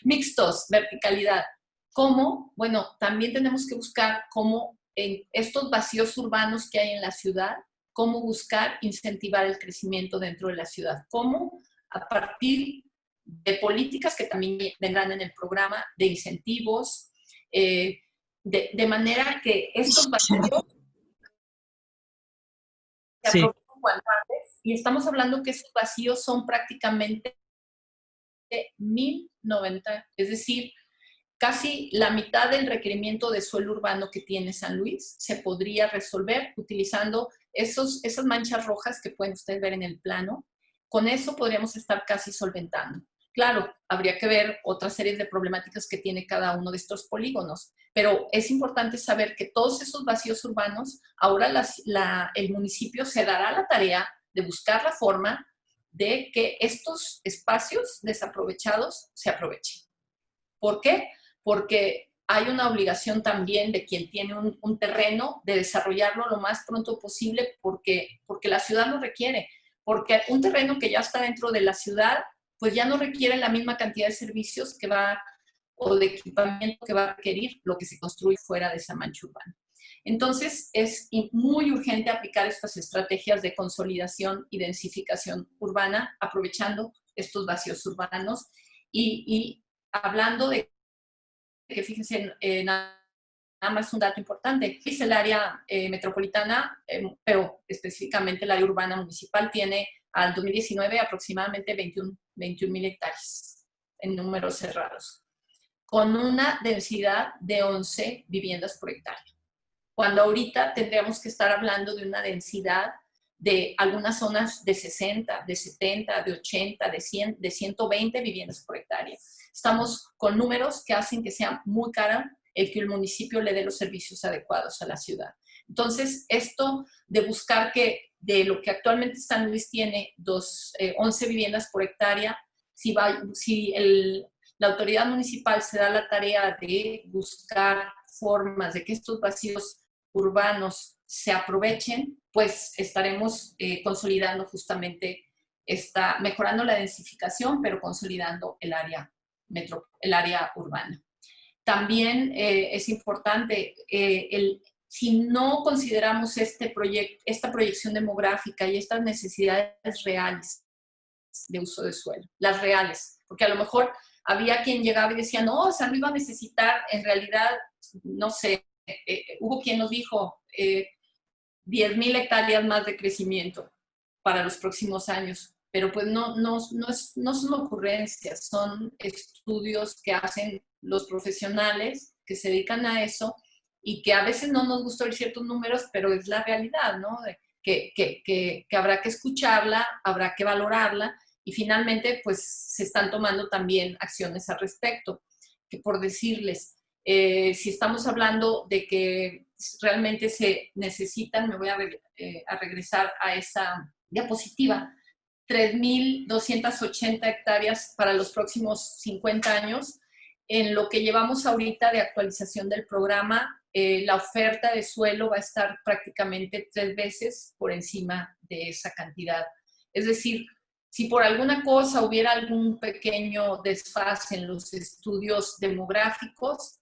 mixtos, verticalidad. ¿Cómo? Bueno, también tenemos que buscar cómo en estos vacíos urbanos que hay en la ciudad, cómo buscar incentivar el crecimiento dentro de la ciudad. ¿Cómo? A partir de políticas que también vendrán en el programa, de incentivos, de manera que estos vacíos se aprovechen cuanto antes. Y estamos hablando que esos vacíos son prácticamente 1.090, es decir, casi la mitad del requerimiento de suelo urbano que tiene San Luis se podría resolver utilizando esas manchas rojas que pueden ustedes ver en el plano. Con eso podríamos estar casi solventando. Claro, habría que ver otras series de problemáticas que tiene cada uno de estos polígonos, pero es importante saber que todos esos vacíos urbanos, ahora el municipio se dará la tarea de buscar la forma de que estos espacios desaprovechados se aprovechen. ¿Por qué? Porque hay una obligación también de quien tiene un terreno de desarrollarlo lo más pronto posible porque la ciudad lo requiere. Porque un terreno que ya está dentro de la ciudad, pues ya no requiere la misma cantidad de servicios o de equipamiento que va a requerir lo que se construye fuera de esa mancha urbana. Entonces, es muy urgente aplicar estas estrategias de consolidación y densificación urbana, aprovechando estos vacíos urbanos y hablando de que, fíjense, nada más un dato importante, es el área metropolitana, pero específicamente el área urbana municipal tiene al 2019 aproximadamente 21,000 hectáreas en números cerrados, con una densidad de 11 viviendas por hectárea. Cuando ahorita tendríamos que estar hablando de una densidad de algunas zonas de 60, de 70, de 80, de 100, de 120 viviendas por hectárea. Estamos con números que hacen que sea muy cara el que el municipio le dé los servicios adecuados a la ciudad. Entonces, esto de buscar que de lo que actualmente San Luis tiene 11 viviendas por hectárea, si la autoridad municipal se da la tarea de buscar formas de que estos vacíos urbanos se aprovechen, pues estaremos consolidando justamente mejorando la densificación, pero consolidando el área urbana. También es importante, si no consideramos esta proyección demográfica y estas necesidades reales de uso de suelo, las reales, porque a lo mejor había quien llegaba y decía, no, San Luis va a necesitar, en realidad, no sé, hubo quien nos dijo 10,000 hectáreas más de crecimiento para los próximos años, pero pues no son ocurrencias, son estudios que hacen los profesionales que se dedican a eso y que a veces no nos gusta oír ciertos números, pero es la realidad, ¿no? Que habrá que escucharla, habrá que valorarla y finalmente pues se están tomando también acciones al respecto. Que por decirles, Si estamos hablando de que realmente se necesitan, me voy a regresar a esa diapositiva, 3.280 hectáreas para los próximos 50 años. En lo que llevamos ahorita de actualización del programa, la oferta de suelo va a estar prácticamente 3 veces por encima de esa cantidad. Es decir, si por alguna cosa hubiera algún pequeño desfase en los estudios demográficos,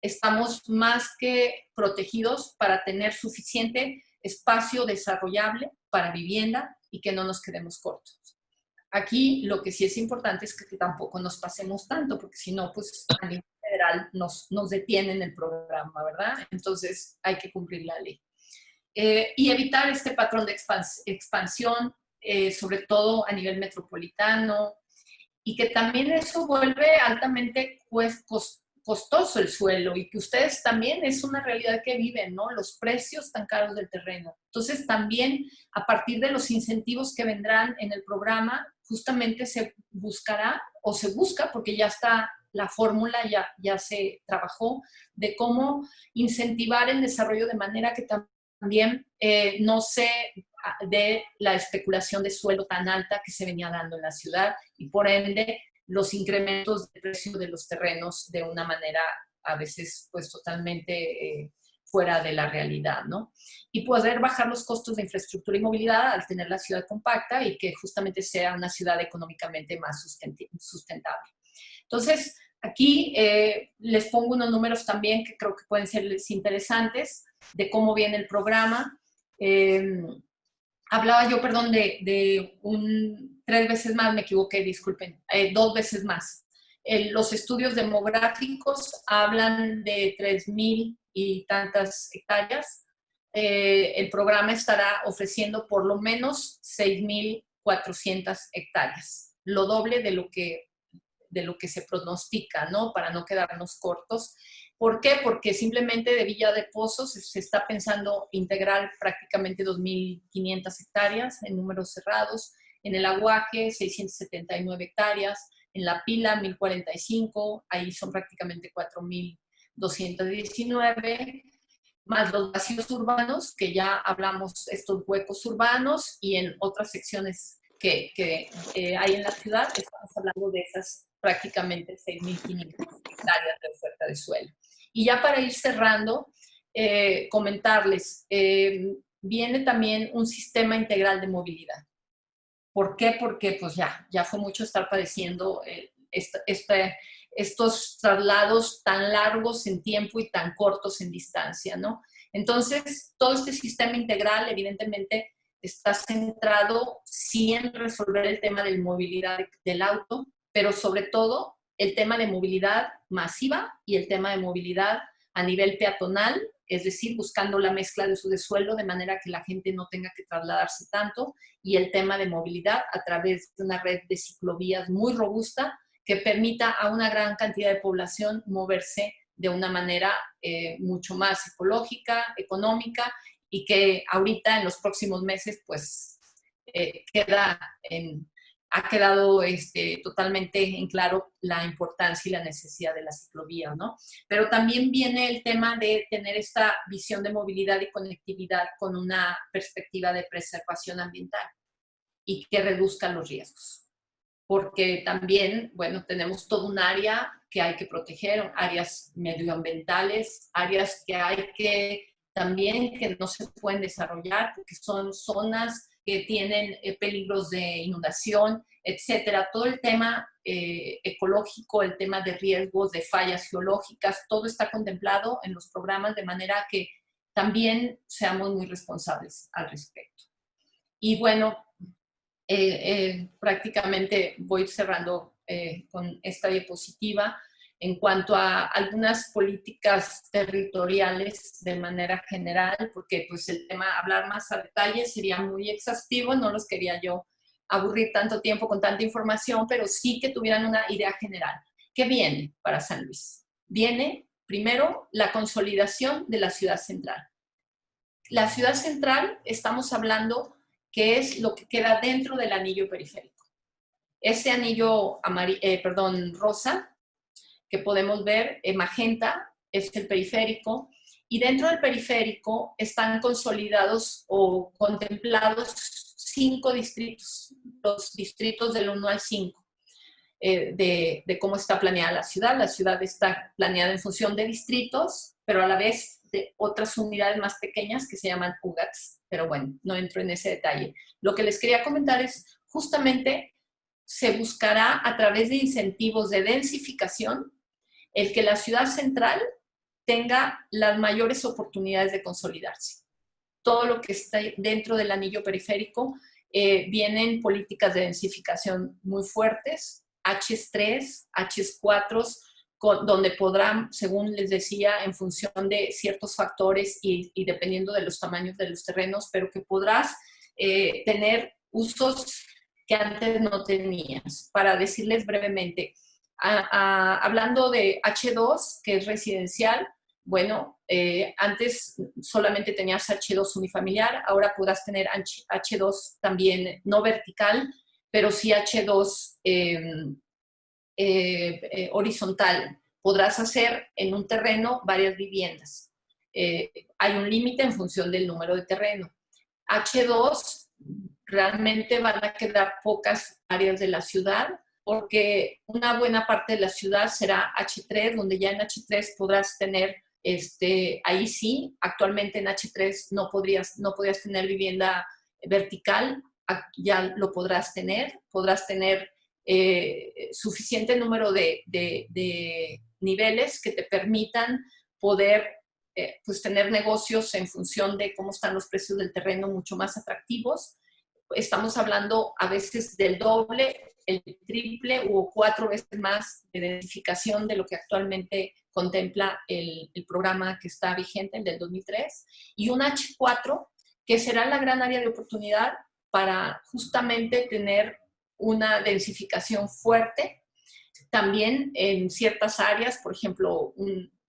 estamos más que protegidos para tener suficiente espacio desarrollable para vivienda y que no nos quedemos cortos. Aquí lo que sí es importante es que tampoco nos pasemos tanto, porque si no, pues a nivel federal nos detienen el programa, ¿verdad? Entonces hay que cumplir la ley. Y evitar este patrón de expansión, sobre todo a nivel metropolitano, y que también eso vuelve altamente costoso el suelo, y que ustedes también es una realidad que viven, ¿no? Los precios tan caros del terreno. Entonces también a partir de los incentivos que vendrán en el programa, justamente se buscará o se busca, porque ya está la fórmula, ya se trabajó, de cómo incentivar el desarrollo de manera que también no se dé la especulación de suelo tan alta que se venía dando en la ciudad, y por ende los incrementos de precio de los terrenos de una manera a veces pues totalmente fuera de la realidad, ¿no? Y poder bajar los costos de infraestructura y movilidad al tener la ciudad compacta y que justamente sea una ciudad económicamente más sustentable. Entonces, aquí les pongo unos números también que creo que pueden serles interesantes de cómo viene el programa. Hablaba yo, perdón, de 3 veces más, me equivoqué, disculpen, 2 veces más. Los estudios demográficos hablan de 3.000 y tantas hectáreas. El programa estará ofreciendo por lo menos 6.400 hectáreas, lo doble de lo que se pronostica, ¿no? Para no quedarnos cortos. ¿Por qué? Porque simplemente de Villa de Pozos se está pensando integrar prácticamente 2.500 hectáreas en números cerrados, en el Aguaje 679 hectáreas, en La Pila 1.045, ahí son prácticamente 4.219, más los vacíos urbanos, que ya hablamos, estos huecos urbanos, y en otras secciones que hay en la ciudad, estamos hablando de esas prácticamente 6.500 hectáreas de oferta de suelo. Y ya para ir cerrando, comentarles, viene también un sistema integral de movilidad. ¿Por qué? Porque pues ya fue mucho estar padeciendo estos traslados tan largos en tiempo y tan cortos en distancia, ¿no? Entonces, todo este sistema integral evidentemente está centrado sí en resolver el tema de la movilidad del auto, pero sobre todo el tema de movilidad masiva y el tema de movilidad a nivel peatonal, es decir, buscando la mezcla de uso de suelo de manera que la gente no tenga que trasladarse tanto, y el tema de movilidad a través de una red de ciclovías muy robusta que permita a una gran cantidad de población moverse de una manera mucho más ecológica, económica, y que ahorita en los próximos meses pues ha quedado totalmente en claro la importancia y la necesidad de la ciclovía, ¿no? Pero también viene el tema de tener esta visión de movilidad y conectividad con una perspectiva de preservación ambiental y que reduzca los riesgos. Porque también, bueno, tenemos todo un área que hay que proteger, áreas medioambientales, áreas que hay que también que no se pueden desarrollar porque son zonas que tienen peligros de inundación, etcétera. Todo el tema ecológico, el tema de riesgos, de fallas geológicas, todo está contemplado en los programas de manera que también seamos muy responsables al respecto. Y bueno, prácticamente voy cerrando con esta diapositiva. En cuanto a algunas políticas territoriales de manera general, porque pues el tema, hablar más a detalle sería muy exhaustivo, no los quería yo aburrir tanto tiempo con tanta información, pero sí que tuvieran una idea general. ¿Qué viene para San Luis? Viene, primero, la consolidación de la ciudad central. La ciudad central, estamos hablando que es lo que queda dentro del anillo periférico. Ese anillo rosa, que podemos ver, magenta, es el periférico, y dentro del periférico están consolidados o contemplados 5 distritos, los distritos del 1 al 5, de cómo está planeada la ciudad. La ciudad está planeada en función de distritos, pero a la vez de otras unidades más pequeñas que se llaman UGATs, pero bueno, no entro en ese detalle. Lo que les quería comentar es, justamente, se buscará a través de incentivos de densificación el que la ciudad central tenga las mayores oportunidades de consolidarse. Todo lo que está dentro del anillo periférico vienen políticas de densificación muy fuertes, H3, H4, donde podrán, según les decía, en función de ciertos factores y dependiendo de los tamaños de los terrenos, pero que podrás tener usos que antes no tenías. Para decirles brevemente, hablando de H2, que es residencial, bueno, antes solamente tenías H2 unifamiliar, ahora podrás tener H2 también no vertical, pero sí H2 horizontal. Podrás hacer en un terreno varias viviendas. Hay un límite en función del número de terreno. H2 realmente van a quedar pocas áreas de la ciudad, porque una buena parte de la ciudad será H3, donde ya en H3 podrás tener, ahí sí, actualmente en H3 no podías tener vivienda vertical, ya lo podrás tener suficiente número de niveles que te permitan poder pues tener negocios en función de cómo están los precios del terreno mucho más atractivos. Estamos hablando a veces del doble, el triple u 4 veces más de densificación de lo que actualmente contempla el programa que está vigente, el del 2003, y un H4, que será la gran área de oportunidad para justamente tener una densificación fuerte. También en ciertas áreas, por ejemplo,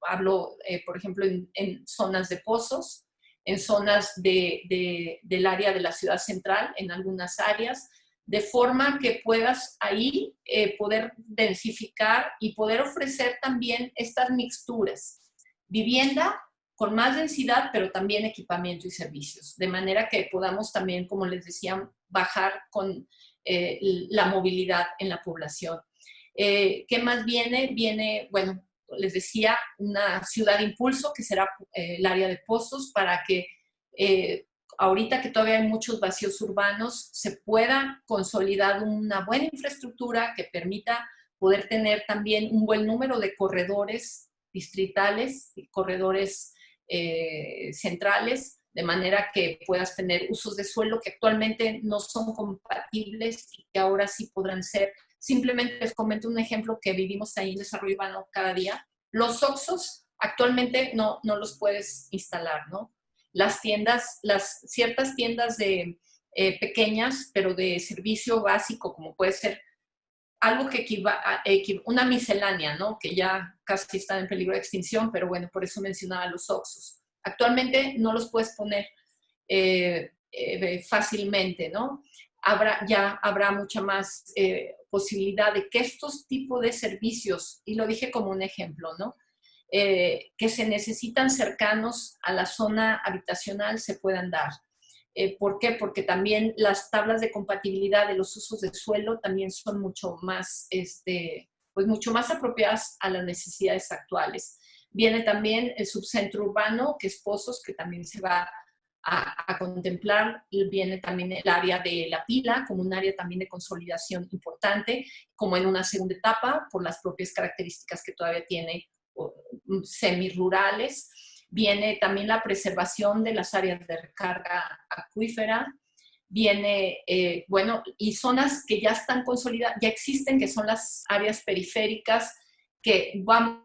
hablo, por ejemplo, en zonas de pozos, en zonas del área de la ciudad central, en algunas áreas, de forma que puedas ahí poder densificar y poder ofrecer también estas mixturas. Vivienda con más densidad, pero también equipamiento y servicios, de manera que podamos también, como les decía, bajar con la movilidad en la población. ¿Qué más viene? Viene, bueno, les decía, una ciudad impulso, que será el área de pozos, para que ahorita que todavía hay muchos vacíos urbanos, se pueda consolidar una buena infraestructura que permita poder tener también un buen número de corredores distritales y corredores centrales, de manera que puedas tener usos de suelo que actualmente no son compatibles y que ahora sí podrán ser. Simplemente les comento un ejemplo que vivimos ahí en Desarrollo Urbano cada día. Los OXXOs actualmente no los puedes instalar, ¿no? Las tiendas, ciertas tiendas pequeñas, pero de servicio básico, como puede ser algo que una miscelánea, ¿no? Que ya casi está en peligro de extinción, pero bueno, por eso mencionaba los OXXOs. Actualmente no los puedes poner fácilmente, ¿no? Ya habrá mucha más posibilidad de que estos tipos de servicios, y lo dije como un ejemplo, ¿no? Que se necesitan cercanos a la zona habitacional se puedan dar. ¿Por qué? Porque también las tablas de compatibilidad de los usos de suelo también son mucho más, pues mucho más apropiadas a las necesidades actuales. Viene también el subcentro urbano, que es Pozos, que también se va a contemplar. Viene también el área de La Pila, como un área también de consolidación importante, como en una segunda etapa, por las propias características que todavía tiene semirurales. Viene también la preservación de las áreas de recarga acuífera. Viene, bueno, y zonas que ya están consolidadas, ya existen, que son las áreas periféricas, que vamos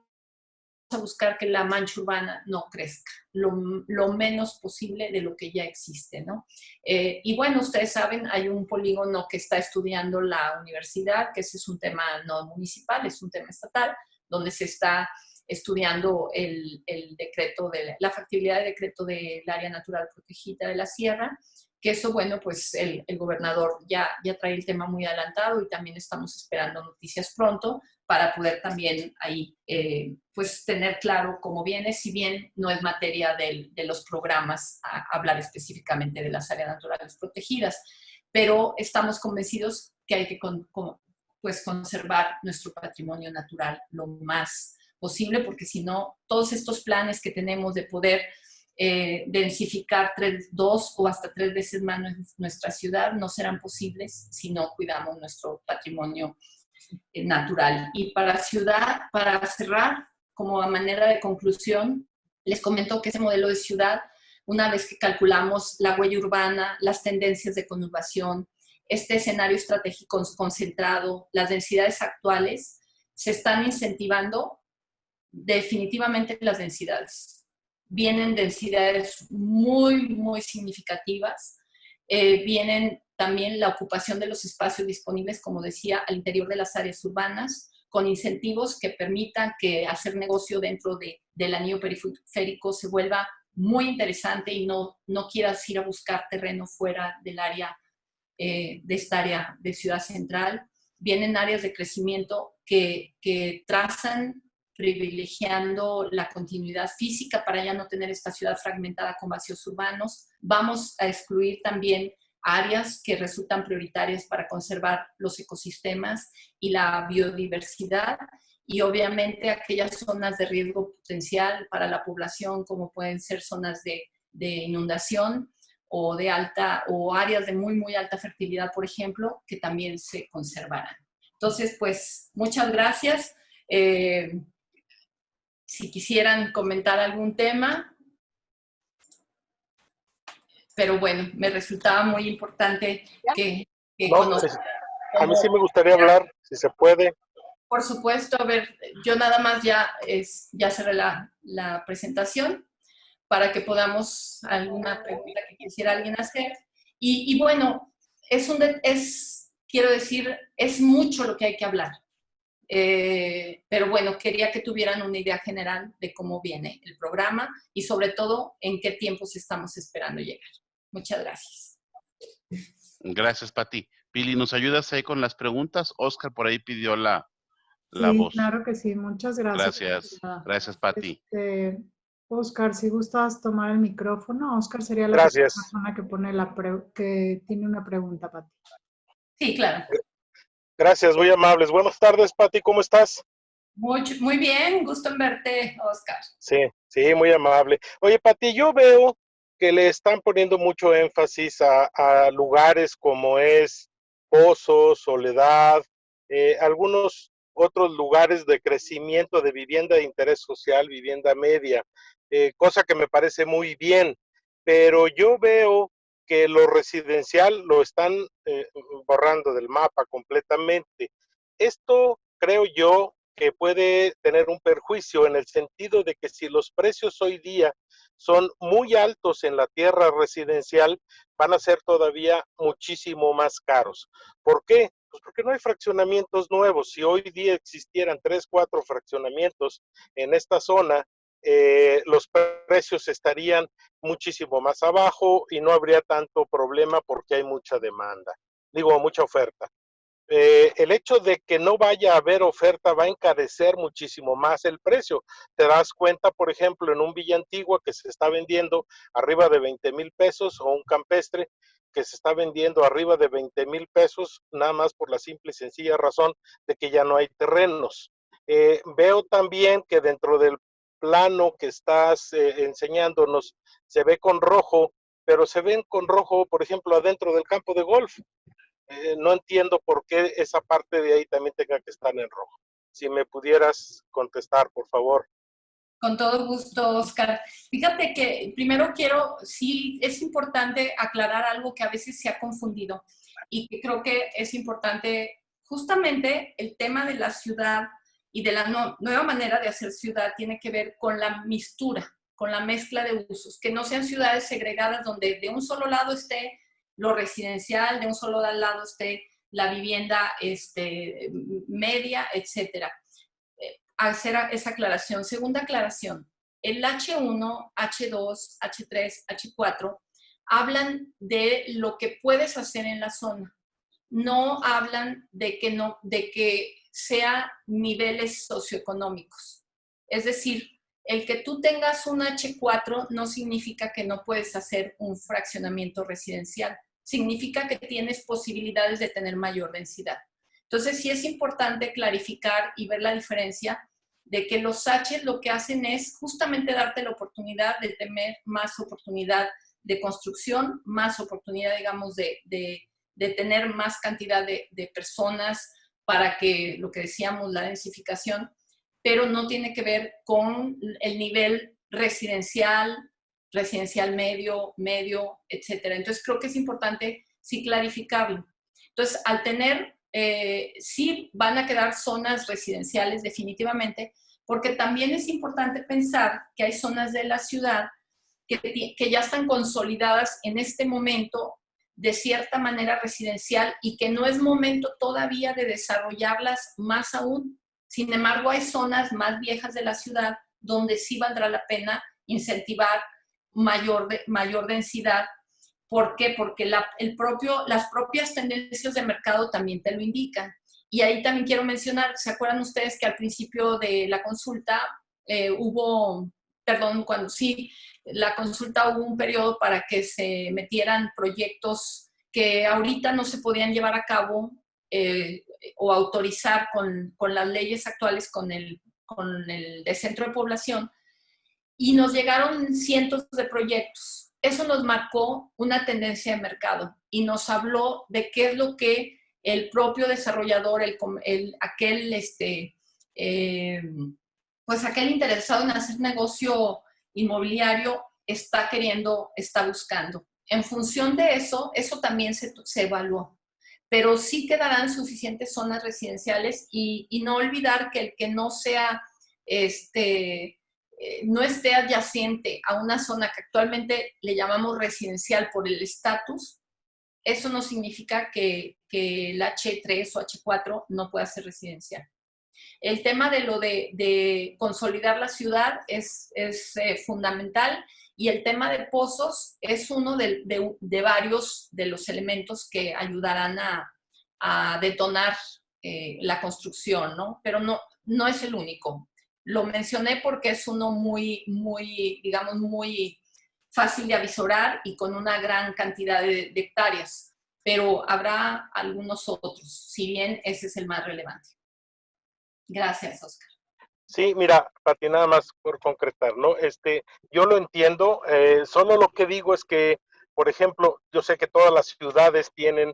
a buscar que la mancha urbana no crezca, lo menos posible de lo que ya existe, ¿no? Y bueno, ustedes saben, hay un polígono que está estudiando la universidad, que ese es un tema no municipal, es un tema estatal, donde se está estudiando el decreto la factibilidad del decreto del área natural protegida de la sierra, que eso, bueno, pues el gobernador ya trae el tema muy adelantado y también estamos esperando noticias pronto para poder también ahí, pues, tener claro cómo viene, si bien no es materia de los programas hablar específicamente de las áreas naturales protegidas, pero estamos convencidos que hay que pues, conservar nuestro patrimonio natural lo más posible, porque si no, todos estos planes que tenemos de poder densificar 2 o hasta 3 veces más nuestra ciudad no serán posibles si no cuidamos nuestro patrimonio natural. Y para cerrar, como a manera de conclusión, les comento que ese modelo de ciudad, una vez que calculamos la huella urbana, las tendencias de conurbación, este escenario estratégico concentrado, las densidades actuales, se están incentivando definitivamente las densidades. Vienen densidades muy, muy significativas. Vienen también la ocupación de los espacios disponibles, como decía, al interior de las áreas urbanas, con incentivos que permitan que hacer negocio dentro del anillo periférico se vuelva muy interesante y no quieras ir a buscar terreno fuera del área, de esta área de Ciudad Central. Vienen áreas de crecimiento que trazan privilegiando la continuidad física para ya no tener esta ciudad fragmentada con vacíos urbanos. Vamos a excluir también áreas que resultan prioritarias para conservar los ecosistemas y la biodiversidad, y obviamente aquellas zonas de riesgo potencial para la población, como pueden ser zonas de inundación o áreas de muy, muy alta fertilidad, por ejemplo, que también se conservarán. Entonces, pues, muchas gracias. Si quisieran comentar algún tema, pero bueno, me resultaba muy importante que no, conozcan. a mí sí me gustaría hablar, si se puede. Por supuesto, a ver, yo nada más ya cerré la presentación para que podamos alguna pregunta que quisiera alguien hacer. Y bueno, quiero decir, es mucho lo que hay que hablar. Pero bueno, quería que tuvieran una idea general de cómo viene el programa y sobre todo en qué tiempos estamos esperando llegar. Muchas gracias. Gracias, Pati. Pili, ¿nos ayudas ahí con las preguntas? Oscar por ahí pidió la Sí, voz. claro que sí. Muchas gracias. Gracias, Pati. Oscar, si gustas tomar el micrófono. Oscar sería la persona que que tiene una pregunta, Pati. Sí, claro. Gracias, muy amables. Buenas tardes, Pati, ¿cómo estás? Muy bien, gusto en verte, Oscar. Sí, muy amable. Oye, Pati, yo veo que le están poniendo mucho énfasis a lugares como es Pozos, Soledad, algunos otros lugares de crecimiento de vivienda de interés social, vivienda media, cosa que me parece muy bien, pero yo veo que lo residencial lo están borrando del mapa completamente. Esto creo yo que puede tener un perjuicio en el sentido de que si los precios hoy día son muy altos en la tierra residencial, van a ser todavía muchísimo más caros. ¿Por qué? Pues porque no hay fraccionamientos nuevos. Si hoy día existieran 3, 4 fraccionamientos en esta zona, los precios estarían muchísimo más abajo y no habría tanto problema porque hay mucha demanda, mucha oferta. El hecho de que no vaya a haber oferta va a encarecer muchísimo más el precio. Te das cuenta, por ejemplo, en un Villa Antigua que se está vendiendo arriba de 20,000 pesos o un campestre que se está vendiendo arriba de 20,000 pesos, nada más por la simple y sencilla razón de que ya no hay terrenos. Veo también que dentro del plano que estás enseñándonos se ve con rojo, pero se ven con rojo, por ejemplo, adentro del campo de golf. No entiendo por qué esa parte de ahí también tenga que estar en rojo. Si me pudieras contestar, por favor. Con todo gusto, Oscar. Fíjate que primero sí, es importante aclarar algo que a veces se ha confundido y que creo que es importante, justamente el tema de la ciudad y de la nueva manera de hacer ciudad tiene que ver con la mistura, con la mezcla de usos, que no sean ciudades segregadas donde de un solo lado esté lo residencial, de un solo lado esté la vivienda media, etcétera. Hacer esa aclaración. Segunda aclaración, el H1, H2, H3, H4 hablan de lo que puedes hacer en la zona. No hablan de que sea niveles socioeconómicos. Es decir, el que tú tengas un H4 no significa que no puedes hacer un fraccionamiento residencial. Significa que tienes posibilidades de tener mayor densidad. Entonces, sí es importante clarificar y ver la diferencia de que los H lo que hacen es justamente darte la oportunidad de tener más oportunidad de construcción, más oportunidad, digamos, de tener más cantidad de personas para que, lo que decíamos, la densificación, pero no tiene que ver con el nivel residencial medio, etcétera. Entonces, creo que es importante sí clarificarlo. Entonces, al tener, sí van a quedar zonas residenciales definitivamente, porque también es importante pensar que hay zonas de la ciudad que ya están consolidadas en este momento de cierta manera residencial y que no es momento todavía de desarrollarlas más aún. Sin embargo, hay zonas más viejas de la ciudad donde sí valdrá la pena incentivar mayor densidad. ¿Por qué? Porque las propias tendencias de mercado también te lo indican. Y ahí también quiero mencionar, ¿se acuerdan ustedes que al principio de la consulta la consulta hubo un periodo para que se metieran proyectos que ahorita no se podían llevar a cabo o autorizar con las leyes actuales, con el de centro de población, y nos llegaron cientos de proyectos. Eso nos marcó una tendencia de mercado y nos habló de qué es lo que el propio desarrollador, aquel interesado en hacer negocio inmobiliario está buscando. En función de eso también se evaluó. Pero sí quedarán suficientes zonas residenciales y no olvidar que el que no sea, no esté adyacente a una zona que actualmente le llamamos residencial por el estatus, eso no significa que el H3 o H4 no pueda ser residencial. El tema de lo de consolidar la ciudad es fundamental, y el tema de pozos es uno de varios de los elementos que ayudarán a detonar la construcción, ¿no? Pero no es el único. Lo mencioné porque es uno digamos, muy fácil de avisorar y con una gran cantidad de hectáreas, pero habrá algunos otros, si bien ese es el más relevante. Gracias, Oscar. Sí, mira, Pati, nada más por concretar, ¿no? Yo lo entiendo, solo lo que digo es que, por ejemplo, yo sé que todas las ciudades tienen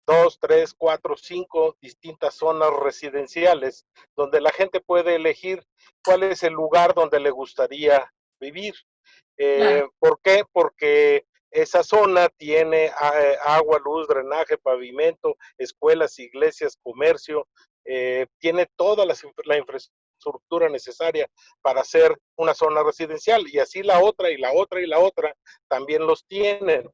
2, 3, 4, 5 distintas zonas residenciales donde la gente puede elegir cuál es el lugar donde le gustaría vivir. Claro. ¿Por qué? Porque esa zona tiene agua, luz, drenaje, pavimento, escuelas, iglesias, comercio, tiene toda la infraestructura necesaria para hacer una zona residencial, y así la otra y la otra y la otra también los tienen.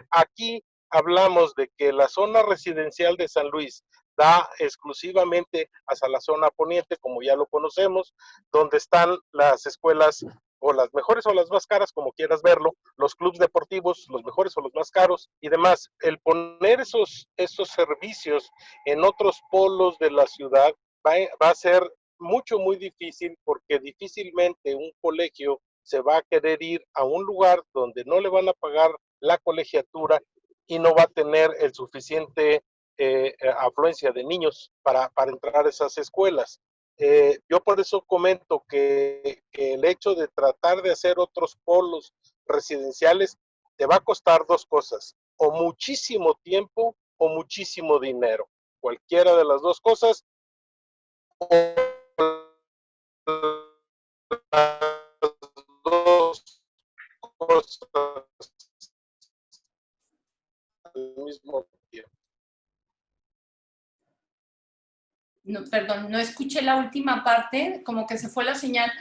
Aquí hablamos de que la zona residencial de San Luis da exclusivamente hacia la zona poniente, como ya lo conocemos, donde están las escuelas o las mejores o las más caras, como quieras verlo, los clubes deportivos, los mejores o los más caros y demás. El poner esos servicios en otros polos de la ciudad va a ser muy difícil, porque difícilmente un colegio se va a querer ir a un lugar donde no le van a pagar la colegiatura y no va a tener el suficiente afluencia de niños para entrar a esas escuelas. Yo por eso comento que el hecho de tratar de hacer otros polos residenciales te va a costar dos cosas: o muchísimo tiempo o muchísimo dinero. Cualquiera de las dos cosas, o las dos cosas al mismo tiempo. No, perdón, no escuché la última parte, como que se fue la señal,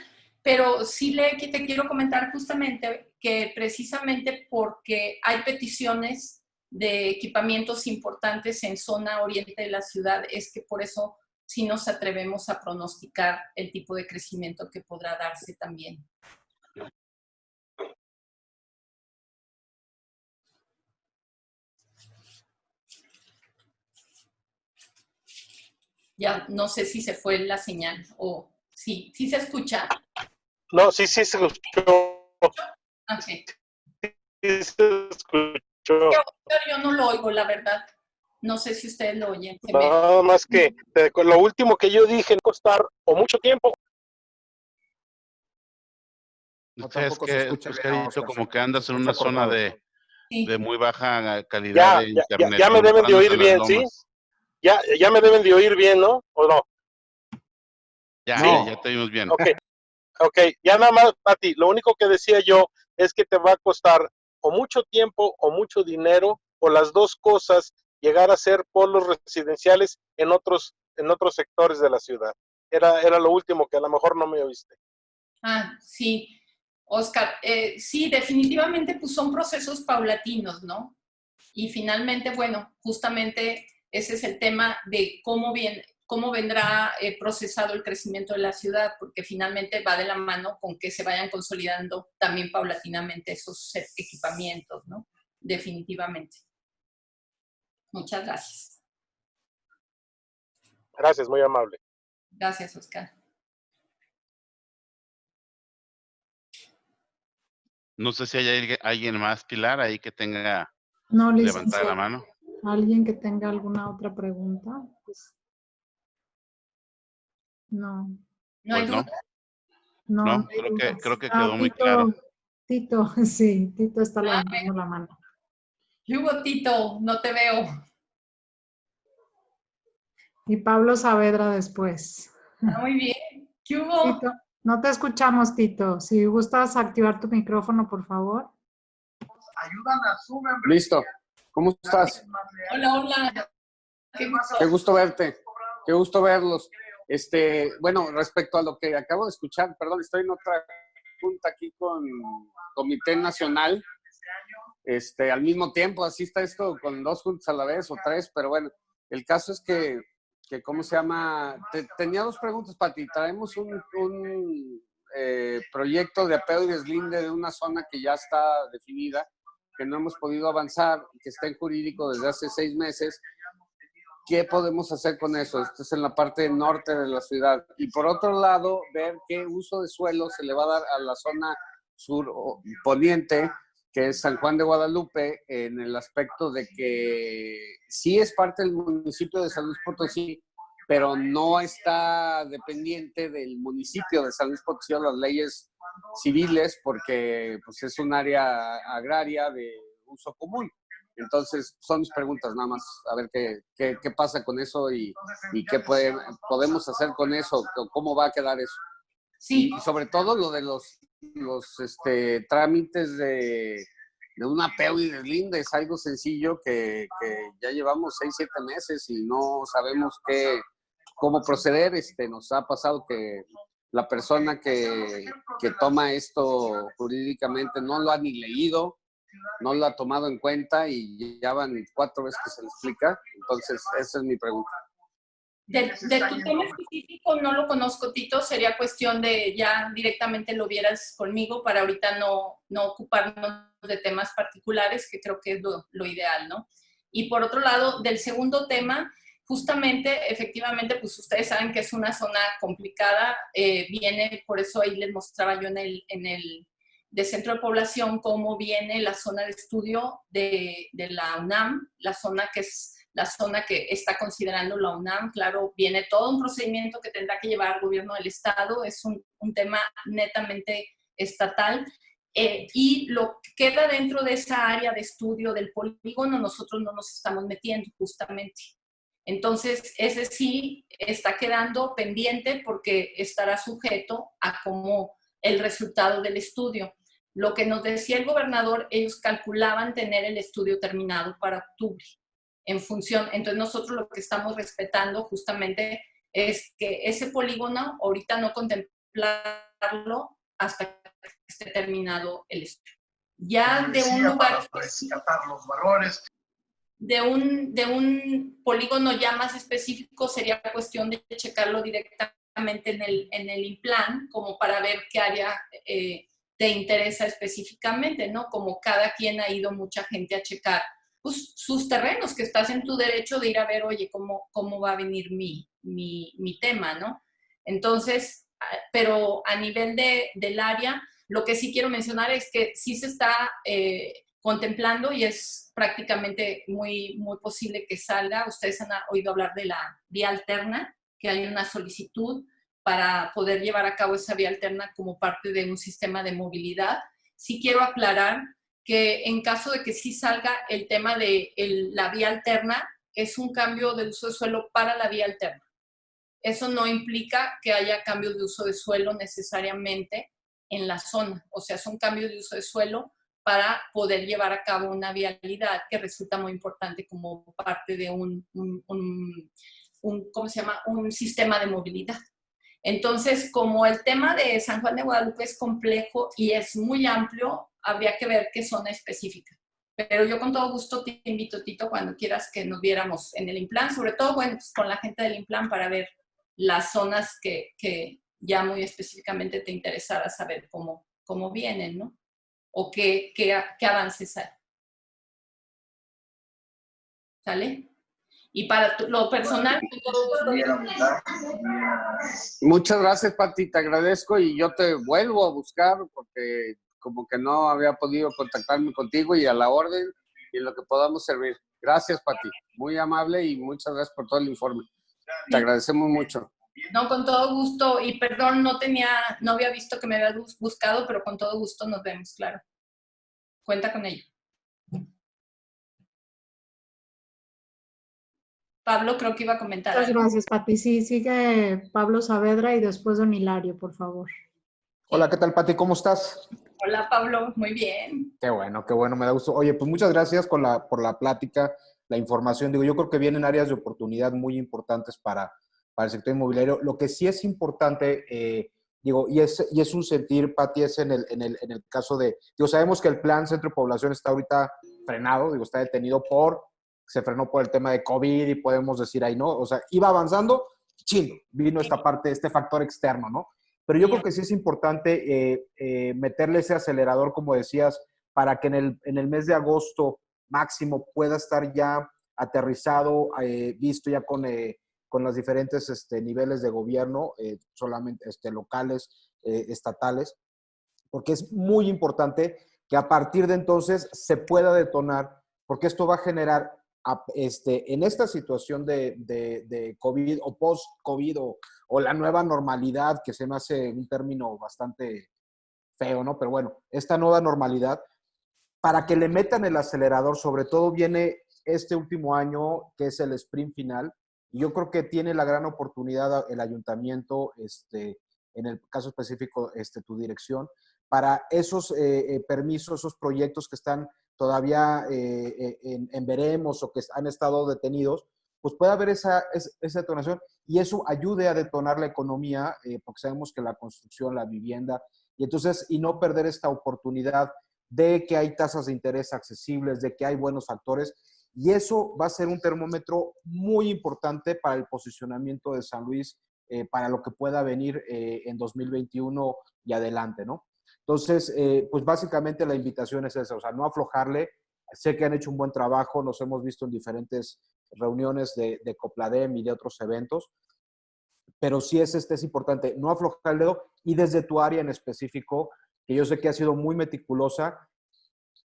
pero sí te quiero comentar justamente que precisamente porque hay peticiones de equipamientos importantes en zona oriente de la ciudad, es que por eso sí nos atrevemos a pronosticar el tipo de crecimiento que podrá darse también. Ya no sé si se fue la señal o sí se escucha. No, sí se escuchó. Okay. Sí se escuchó. Yo no lo oigo, la verdad. No sé si ustedes lo oyen. Nada más que lo último que yo dije, costar o mucho tiempo. No, es que, Oscarito, como que andas en una zona de muy baja calidad de internet. Ya me deben de oír bien, ¿sí? Ya me deben de oír bien, ¿no? ¿O no? Ya te oímos bien. Ok, ya nada más, Pati, lo único que decía yo es que te va a costar o mucho tiempo o mucho dinero, o las dos cosas, llegar a ser polos residenciales en otros sectores de la ciudad. Era lo último que a lo mejor no me oíste. Sí, Oscar, sí, definitivamente pues son procesos paulatinos, ¿no? Y finalmente, bueno, justamente ese es el tema de cómo vendrá procesado el crecimiento de la ciudad, porque finalmente va de la mano con que se vayan consolidando también paulatinamente esos equipamientos, ¿no? Definitivamente. Muchas gracias. Gracias, muy amable. Gracias, Oscar. No sé si hay alguien más, Pilar, ahí que tenga levantada la mano. ¿Alguien que tenga alguna otra pregunta? Pues, no. ¿No hay duda? No, creo que quedó muy claro. Tito, sí, Tito está levantando la mano. Hugo, Tito, no te veo. Y Pablo Saavedra después. Muy bien. ¿Qué hubo? Tito, no te escuchamos, Tito. Si gustas activar tu micrófono, por favor. Ayúdame a su membresía. Listo. ¿Cómo estás? Hola. Qué gusto verte. Qué gusto verlos. Bueno, respecto a lo que acabo de escuchar, perdón, estoy en otra junta aquí con Comité Nacional. Al mismo tiempo, así está esto con 2 juntas a la vez o 3, pero bueno, el caso es que ¿cómo se llama? Tenía 2 preguntas para ti. Traemos un proyecto de apeo y deslinde de una zona que ya está definida, que no hemos podido avanzar, que está en jurídico desde hace 6 meses. ¿Qué podemos hacer con eso? Esto es en la parte norte de la ciudad. Y por otro lado, ver qué uso de suelo se le va a dar a la zona sur poniente, que es San Juan de Guadalupe, en el aspecto de que sí es parte del municipio de San Luis Potosí, pero no está dependiente del municipio de San Luis Potosí o las leyes civiles, porque pues, es un área agraria de uso común. Entonces, son mis preguntas nada más, a ver qué pasa con eso y qué podemos hacer con eso, cómo va a quedar eso. Sí. Y sobre todo lo de los trámites de un apeo y deslinde, es algo sencillo que ya llevamos 6, 7 meses y no sabemos cómo proceder. Nos ha pasado que la persona que toma esto jurídicamente no lo ha ni leído, no lo ha tomado en cuenta y ya van 4 veces que se le explica. Entonces, esa es mi pregunta. De tu tema específico no lo conozco, Tito. Sería cuestión de ya directamente lo vieras conmigo para ahorita no ocuparnos de temas particulares, que creo que es lo ideal, ¿no? Y por otro lado, del segundo tema, justamente, efectivamente, pues ustedes saben que es una zona complicada. Viene, por eso ahí les mostraba yo en el de centro de población cómo viene la zona de estudio de la UNAM, la zona que está considerando la UNAM. Claro, viene todo un procedimiento que tendrá que llevar el gobierno del estado, es un tema netamente estatal, y lo que queda dentro de esa área de estudio del polígono, nosotros no nos estamos metiendo justamente. Entonces, ese sí está quedando pendiente porque estará sujeto a cómo el resultado del estudio. Lo que nos decía el gobernador, ellos calculaban tener el estudio terminado para octubre. En función, entonces nosotros lo que estamos respetando justamente es que ese polígono ahorita no contemplarlo hasta que esté terminado el estudio. Ya de un lugar rescatar los valores. De un polígono ya más específico sería cuestión de checarlo directamente en el INPLAN, como para ver qué área te interesa específicamente, ¿no? Como cada quien ha ido mucha gente a checar pues, sus terrenos, que estás en tu derecho de ir a ver, oye, cómo va a venir mi tema, ¿no? Entonces, pero a nivel del área, lo que sí quiero mencionar es que sí se está contemplando y es prácticamente muy, muy posible que salga. Ustedes han oído hablar de la vía alterna, que hay una solicitud para poder llevar a cabo esa vía alterna como parte de un sistema de movilidad. Sí quiero aclarar que en caso de que sí salga el tema de la vía alterna, es un cambio de uso de suelo para la vía alterna. Eso no implica que haya cambios de uso de suelo necesariamente en la zona. O sea, son cambios de uso de suelo para poder llevar a cabo una vialidad que resulta muy importante como parte de ¿cómo se llama? Un sistema de movilidad. Entonces, como el tema de San Juan de Guadalupe es complejo y es muy amplio, habría que ver qué zona específica. Pero yo con todo gusto te invito, Tito, cuando quieras que nos viéramos en el INPLAN, sobre todo, bueno, pues con la gente del INPLAN para ver las zonas que ya muy específicamente te interesara saber cómo vienen, ¿no? O qué avances hay. ¿Sale? Y para lo personal... Muchas gracias, Pati, te agradezco y yo te vuelvo a buscar porque como que no había podido contactarme contigo y a la orden y en lo que podamos servir. Gracias, Pati, muy amable y muchas gracias por todo el informe. Te agradecemos mucho. No, con todo gusto. Y perdón, no había visto que me había buscado, pero con todo gusto nos vemos, claro. Cuenta con ello. Pablo, creo que iba a comentar. Muchas gracias, Pati. Sí, sigue Pablo Saavedra y después don Hilario, por favor. Hola, ¿qué tal, Pati? ¿Cómo estás? Hola, Pablo. Muy bien. Qué bueno, me da gusto. Oye, pues muchas gracias por la plática, la información. Digo, yo creo que vienen áreas de oportunidad muy importantes para el sector inmobiliario. Lo que sí es importante, digo, y es un sentir, Pati, es en el caso de, digo, sabemos que el plan Centro de Población está ahorita frenado, digo, está detenido se frenó por el tema de COVID y podemos decir ahí, ¿no? O sea, iba avanzando, vino esta parte, este factor externo, ¿no? Pero yo creo que sí es importante meterle ese acelerador, como decías, para que en el mes de agosto máximo pueda estar ya aterrizado, visto ya con los diferentes niveles de gobierno, solamente locales, estatales, porque es muy importante que a partir de entonces se pueda detonar, porque esto va a generar en esta situación de COVID o post-COVID o la nueva normalidad, que se me hace un término bastante feo, ¿no? Pero bueno, esta nueva normalidad, para que le metan el acelerador, sobre todo viene este último año, que es el sprint final, y yo creo que tiene la gran oportunidad el ayuntamiento, en el caso específico, tu dirección, para esos permisos, esos proyectos que están todavía en veremos o que han estado detenidos, pues puede haber esa detonación y eso ayude a detonar la economía, porque sabemos que la construcción, la vivienda, y no perder esta oportunidad de que hay tasas de interés accesibles, de que hay buenos factores, y eso va a ser un termómetro muy importante para el posicionamiento de San Luis, para lo que pueda venir en 2021 y adelante, ¿no? Entonces, pues básicamente la invitación es esa, o sea, no aflojarle. Sé que han hecho un buen trabajo, nos hemos visto en diferentes reuniones de Copladem y de otros eventos, pero sí es importante no aflojar el dedo y desde tu área en específico, que yo sé que ha sido muy meticulosa,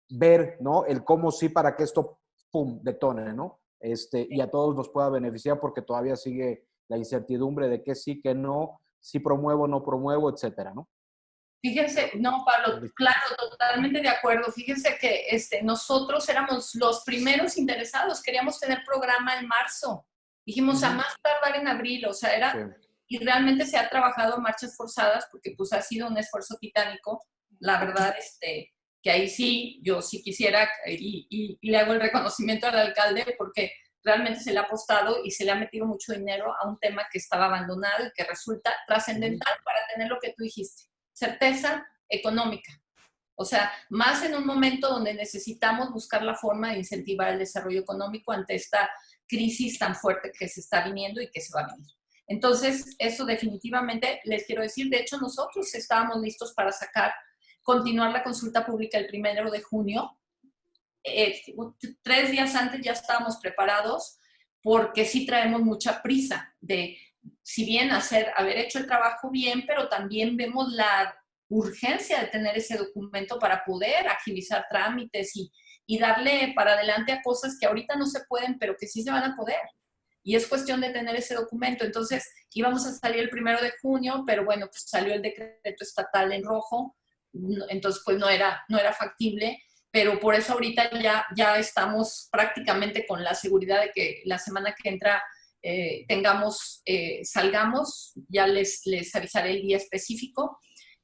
ver, ¿no? El cómo sí para que esto, pum, detone, ¿no? Y a todos nos pueda beneficiar porque todavía sigue la incertidumbre de que sí, que no, si promuevo, no promuevo, etcétera, ¿no? Fíjense, no, Pablo, claro, totalmente de acuerdo. Fíjense que nosotros éramos los primeros interesados, queríamos tener programa en marzo. Dijimos, a más tardar en abril, o sea, y realmente se ha trabajado a marchas forzadas porque pues ha sido un esfuerzo titánico. La verdad, que ahí sí, yo sí quisiera, y le hago el reconocimiento al alcalde porque realmente se le ha apostado y se le ha metido mucho dinero a un tema que estaba abandonado y que resulta trascendental para tener lo que tú dijiste. Certeza económica. O sea, más en un momento donde necesitamos buscar la forma de incentivar el desarrollo económico ante esta crisis tan fuerte que se está viniendo y que se va a venir. Entonces, eso definitivamente les quiero decir. De hecho, nosotros estábamos listos para continuar la consulta pública el 1 de junio 3 días antes ya estábamos preparados porque sí traemos mucha prisa de, si bien haber hecho el trabajo bien, pero también vemos la urgencia de tener ese documento para poder agilizar trámites y darle para adelante a cosas que ahorita no se pueden, pero que sí se van a poder. Y es cuestión de tener ese documento. Entonces, íbamos a salir el 1 de junio, pero bueno, pues salió el decreto estatal en rojo, entonces pues no era factible, pero por eso ahorita ya estamos prácticamente con la seguridad de que la semana que entra salgamos, ya les avisaré el día específico,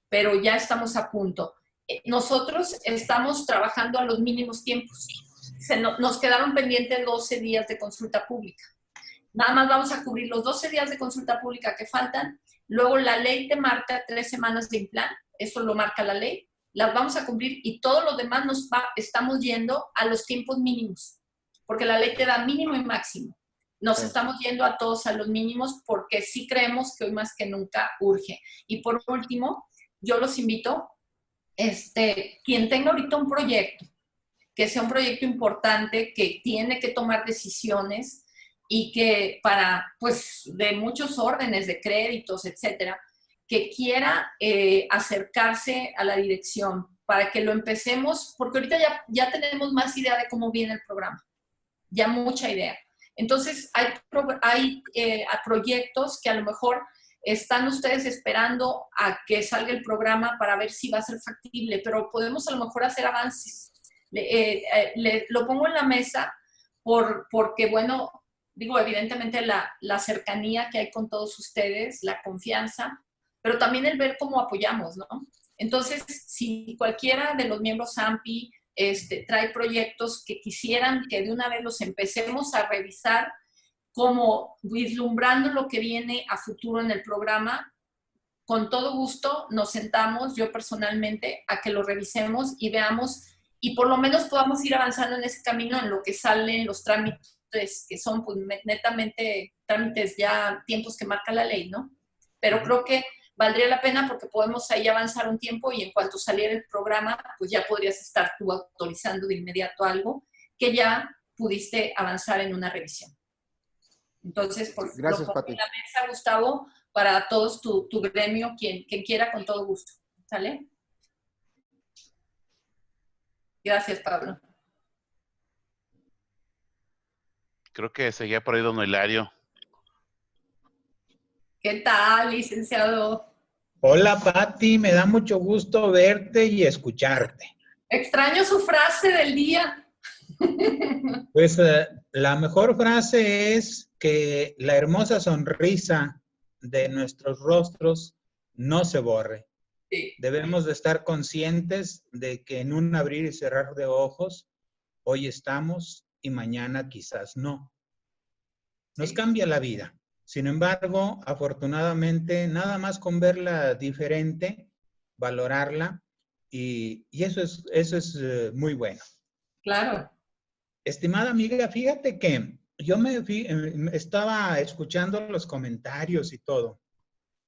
pero ya estamos a punto. Nosotros estamos trabajando a los mínimos tiempos. Nos quedaron pendientes 12 días de consulta pública. Nada más vamos a cubrir los 12 días de consulta pública que faltan. Luego la ley te marca 3 semanas de implant. Eso lo marca la ley. Las vamos a cumplir y todo lo demás estamos yendo a los tiempos mínimos. Porque la ley te da mínimo y máximo. Nos estamos yendo a todos a los mínimos porque sí creemos que hoy más que nunca urge. Y por último, yo los invito, quien tenga ahorita un proyecto, que sea un proyecto importante, que tiene que tomar decisiones y que pues, de muchos órdenes de créditos, etcétera, que quiera acercarse a la dirección para que lo empecemos, porque ahorita ya tenemos más idea de cómo viene el programa, ya mucha idea. Entonces, hay proyectos que a lo mejor están ustedes esperando a que salga el programa para ver si va a ser factible, pero podemos a lo mejor hacer avances. Lo pongo en la mesa porque, bueno, digo, evidentemente la cercanía que hay con todos ustedes, la confianza, pero también el ver cómo apoyamos, ¿no? Entonces, si cualquiera de los miembros AMPI trae proyectos que quisieran que de una vez los empecemos a revisar, como vislumbrando lo que viene a futuro en el programa, con todo gusto nos sentamos, yo personalmente, a que lo revisemos y veamos, y por lo menos podamos ir avanzando en ese camino en lo que salen los trámites, que son pues, netamente trámites ya, tiempos que marca la ley, ¿no? Pero creo que valdría la pena porque podemos ahí avanzar un tiempo y en cuanto saliera el programa, pues ya podrías estar tú autorizando de inmediato algo que ya pudiste avanzar en una revisión. Entonces, gracias, lo pongo Pati. en la mesa, Gustavo, para todos tu gremio, quien quiera, con todo gusto. ¿Sale? Gracias, Pablo. Creo que seguía por ahí don Hilario. ¿Qué tal, licenciado? Hola, Pati, me da mucho gusto verte y escucharte. Extraño su frase del día. Pues la mejor frase es que la hermosa sonrisa de nuestros rostros no se borre. Sí. Debemos de estar conscientes de que en un abrir y cerrar de ojos, hoy estamos y mañana quizás no. Nos cambia la vida. Sin embargo, afortunadamente, nada más con verla diferente, valorarla, y eso es muy bueno. Claro. Estimada amiga, fíjate que yo estaba escuchando los comentarios y todo,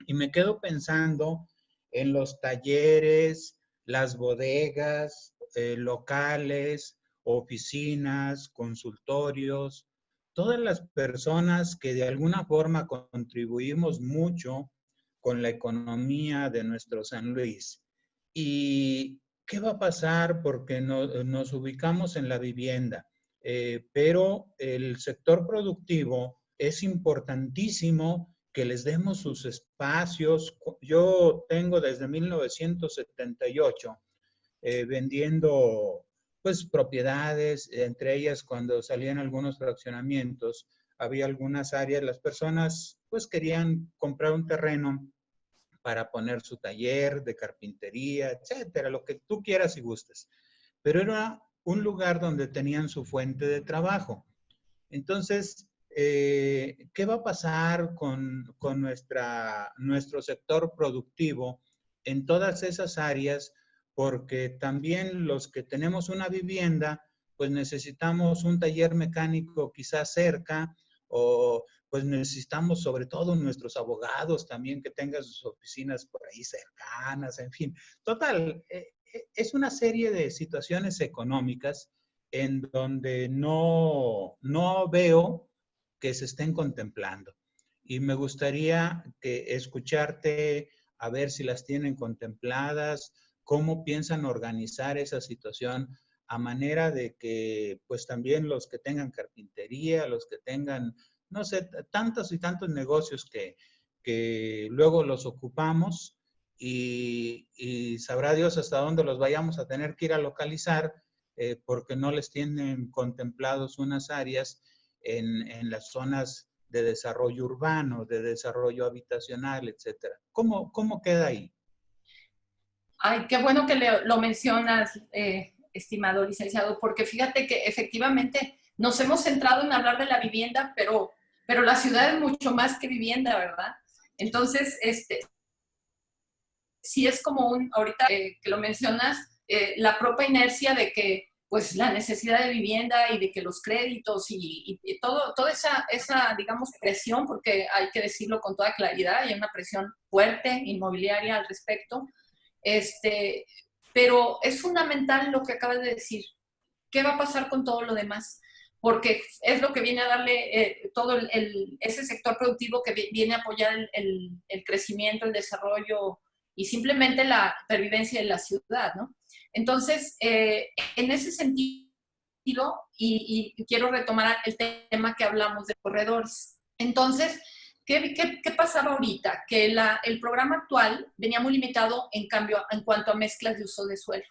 y me quedo pensando en los talleres, las bodegas, locales, oficinas, consultorios, todas las personas que de alguna forma contribuimos mucho con la economía de nuestro San Luis. ¿Y qué va a pasar? Porque nos ubicamos en la vivienda, pero el sector productivo es importantísimo que les demos sus espacios. Yo tengo desde 1978 vendiendo pues propiedades, entre ellas cuando salían algunos fraccionamientos, había algunas áreas, las personas pues querían comprar un terreno para poner su taller de carpintería, etcétera, lo que tú quieras y gustes. Pero era un lugar donde tenían su fuente de trabajo. Entonces, ¿qué va a pasar con nuestro sector productivo en todas esas áreas? Porque también los que tenemos una vivienda, pues necesitamos un taller mecánico quizás cerca, o pues necesitamos sobre todo nuestros abogados también que tengan sus oficinas por ahí cercanas, en fin. Total, es una serie de situaciones económicas en donde no veo que se estén contemplando. Y me gustaría escucharte, a ver si las tienen contempladas, cómo piensan organizar esa situación a manera de que, pues también los que tengan carpintería, los que tengan, no sé, tantos y tantos negocios que luego los ocupamos y sabrá Dios hasta dónde los vayamos a tener que ir a localizar, porque no les tienen contemplados unas áreas en las zonas de desarrollo urbano, de desarrollo habitacional, etcétera. ¿Cómo queda ahí? Ay, qué bueno que lo mencionas, estimado licenciado, porque fíjate que efectivamente nos hemos centrado en hablar de la vivienda, pero la ciudad es mucho más que vivienda, ¿verdad? Entonces, sí es como ahorita que lo mencionas, la propia inercia de que pues la necesidad de vivienda y de que los créditos y toda esa, digamos, presión, porque hay que decirlo con toda claridad, hay una presión fuerte inmobiliaria al respecto, pero es fundamental lo que acabas de decir. ¿Qué va a pasar con todo lo demás? Porque es lo que viene a darle todo ese sector productivo que viene a apoyar el crecimiento, el desarrollo y simplemente la pervivencia de la ciudad, ¿no? Entonces, en ese sentido, y quiero retomar el tema que hablamos de corredores. Entonces, ¿qué pasaba ahorita? Que el programa actual venía muy limitado en cuanto a mezclas de uso de suelo.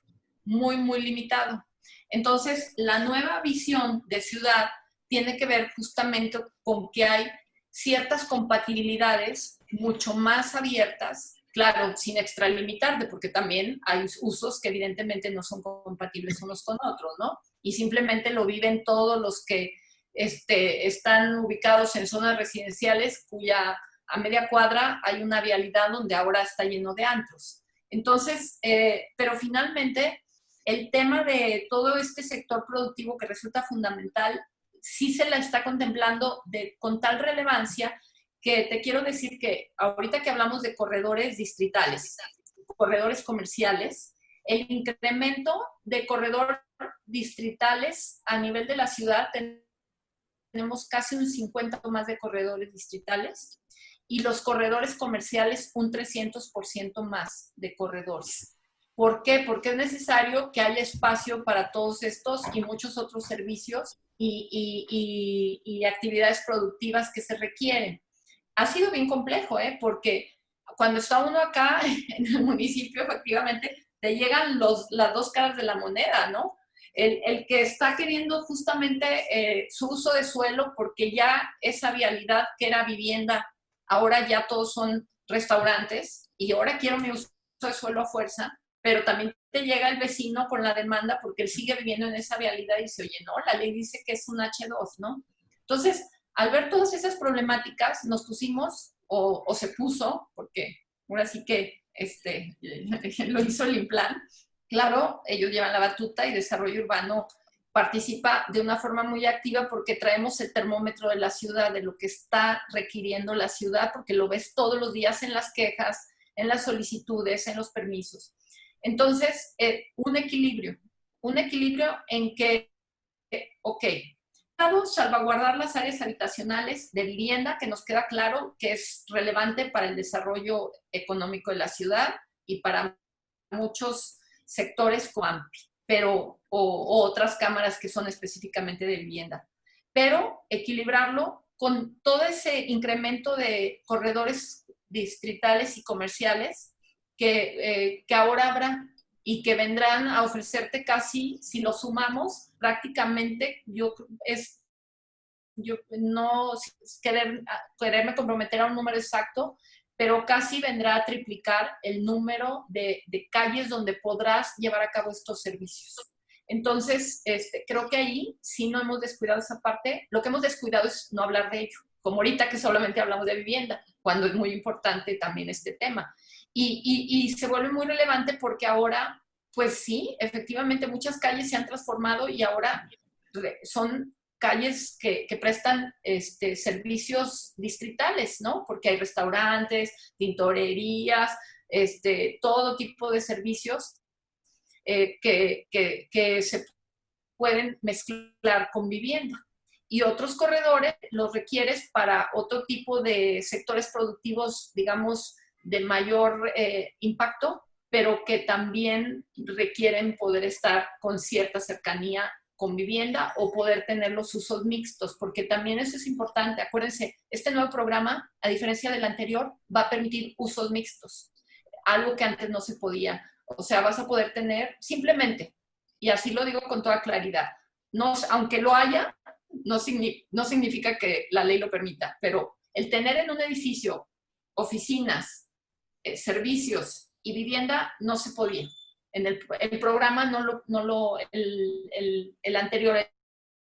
Muy, muy limitado. Entonces, la nueva visión de ciudad tiene que ver justamente con que hay ciertas compatibilidades mucho más abiertas, claro, sin extralimitarte, porque también hay usos que evidentemente no son compatibles unos con otros, ¿no? Y simplemente lo viven todos los que están ubicados en zonas residenciales cuya a media cuadra hay una vialidad donde ahora está lleno de antros. Entonces, pero finalmente, el tema de todo este sector productivo que resulta fundamental, sí se la está contemplando con tal relevancia que te quiero decir que ahorita que hablamos de corredores distritales, corredores comerciales, el incremento de corredores distritales a nivel de la ciudad, tenemos casi un 50% más de corredores distritales y los corredores comerciales un 300% más de corredores. ¿Por qué? Porque es necesario que haya espacio para todos estos y muchos otros servicios y actividades productivas que se requieren. Ha sido bien complejo, porque cuando está uno acá en el municipio, efectivamente, te llegan las dos caras de la moneda, ¿no? El que está queriendo justamente su uso de suelo porque ya esa vialidad que era vivienda, ahora ya todos son restaurantes y ahora quiero mi uso de suelo a fuerza, pero también te llega el vecino con la demanda porque él sigue viviendo en esa vialidad y dice, oye, no, la ley dice que es un H2, ¿no? Entonces, al ver todas esas problemáticas, nos pusimos, o se puso, porque ahora sí que lo hizo el Implan. Claro, ellos llevan la batuta y Desarrollo Urbano participa de una forma muy activa porque traemos el termómetro de la ciudad, de lo que está requiriendo la ciudad, porque lo ves todos los días en las quejas, en las solicitudes, en los permisos. Entonces, un equilibrio en que, ok, salvaguardar las áreas habitacionales de vivienda, que nos queda claro que es relevante para el desarrollo económico de la ciudad y para muchos sectores COAMPI, pero, o otras cámaras que son específicamente de vivienda. Pero equilibrarlo con todo ese incremento de corredores distritales y comerciales que ahora habrá y que vendrán a ofrecerte casi, si lo sumamos, prácticamente, yo no quererme comprometer a un número exacto, pero casi vendrá a triplicar el número de calles donde podrás llevar a cabo estos servicios. Entonces, creo que ahí sí no hemos descuidado esa parte. Lo que hemos descuidado es no hablar de ello, como ahorita que solamente hablamos de vivienda, cuando es muy importante también este tema. Y se vuelve muy relevante porque ahora, pues sí, efectivamente muchas calles se han transformado y ahora son calles que prestan servicios distritales, ¿no? Porque hay restaurantes, tintorerías, todo tipo de servicios que se pueden mezclar con vivienda. Y otros corredores los requieres para otro tipo de sectores productivos, digamos, de mayor impacto, pero que también requieren poder estar con cierta cercanía con vivienda o poder tener los usos mixtos, porque también eso es importante. Acuérdense, este nuevo programa, a diferencia del anterior, va a permitir usos mixtos, algo que antes no se podía. O sea, vas a poder tener simplemente, y así lo digo con toda claridad, no, aunque lo haya, no significa que la ley lo permita, pero el tener en un edificio oficinas, servicios y vivienda no se podía. En el programa el anterior,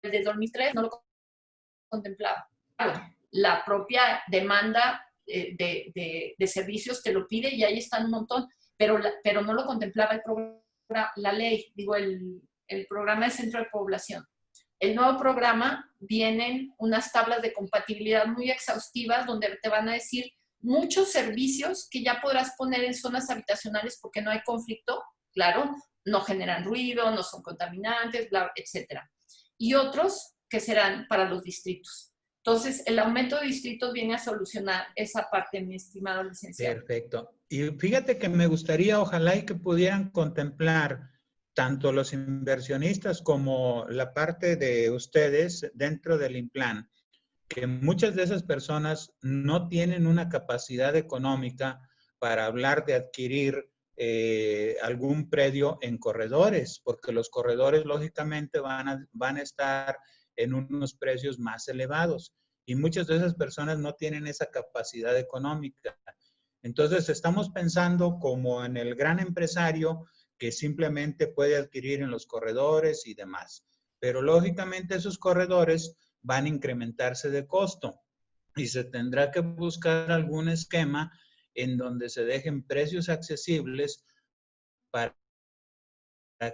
el de 2003, no lo contemplaba. Claro, la propia demanda de servicios te lo pide y ahí están un montón, pero no lo contemplaba la ley, digo, el programa de centro de población. El nuevo programa vienen unas tablas de compatibilidad muy exhaustivas donde te van a decir muchos servicios que ya podrás poner en zonas habitacionales porque no hay conflicto, claro, no generan ruido, no son contaminantes, etc. Y otros que serán para los distritos. Entonces, el aumento de distritos viene a solucionar esa parte, mi estimado licenciado. Perfecto. Y fíjate que me gustaría, ojalá y que pudieran contemplar tanto los inversionistas como la parte de ustedes dentro del Implan, que muchas de esas personas no tienen una capacidad económica para hablar de adquirir algún predio en corredores, porque los corredores lógicamente van a estar en unos precios más elevados y muchas de esas personas no tienen esa capacidad económica. Entonces estamos pensando como en el gran empresario que simplemente puede adquirir en los corredores y demás. Pero lógicamente esos corredores van a incrementarse de costo y se tendrá que buscar algún esquema en donde se dejen precios accesibles para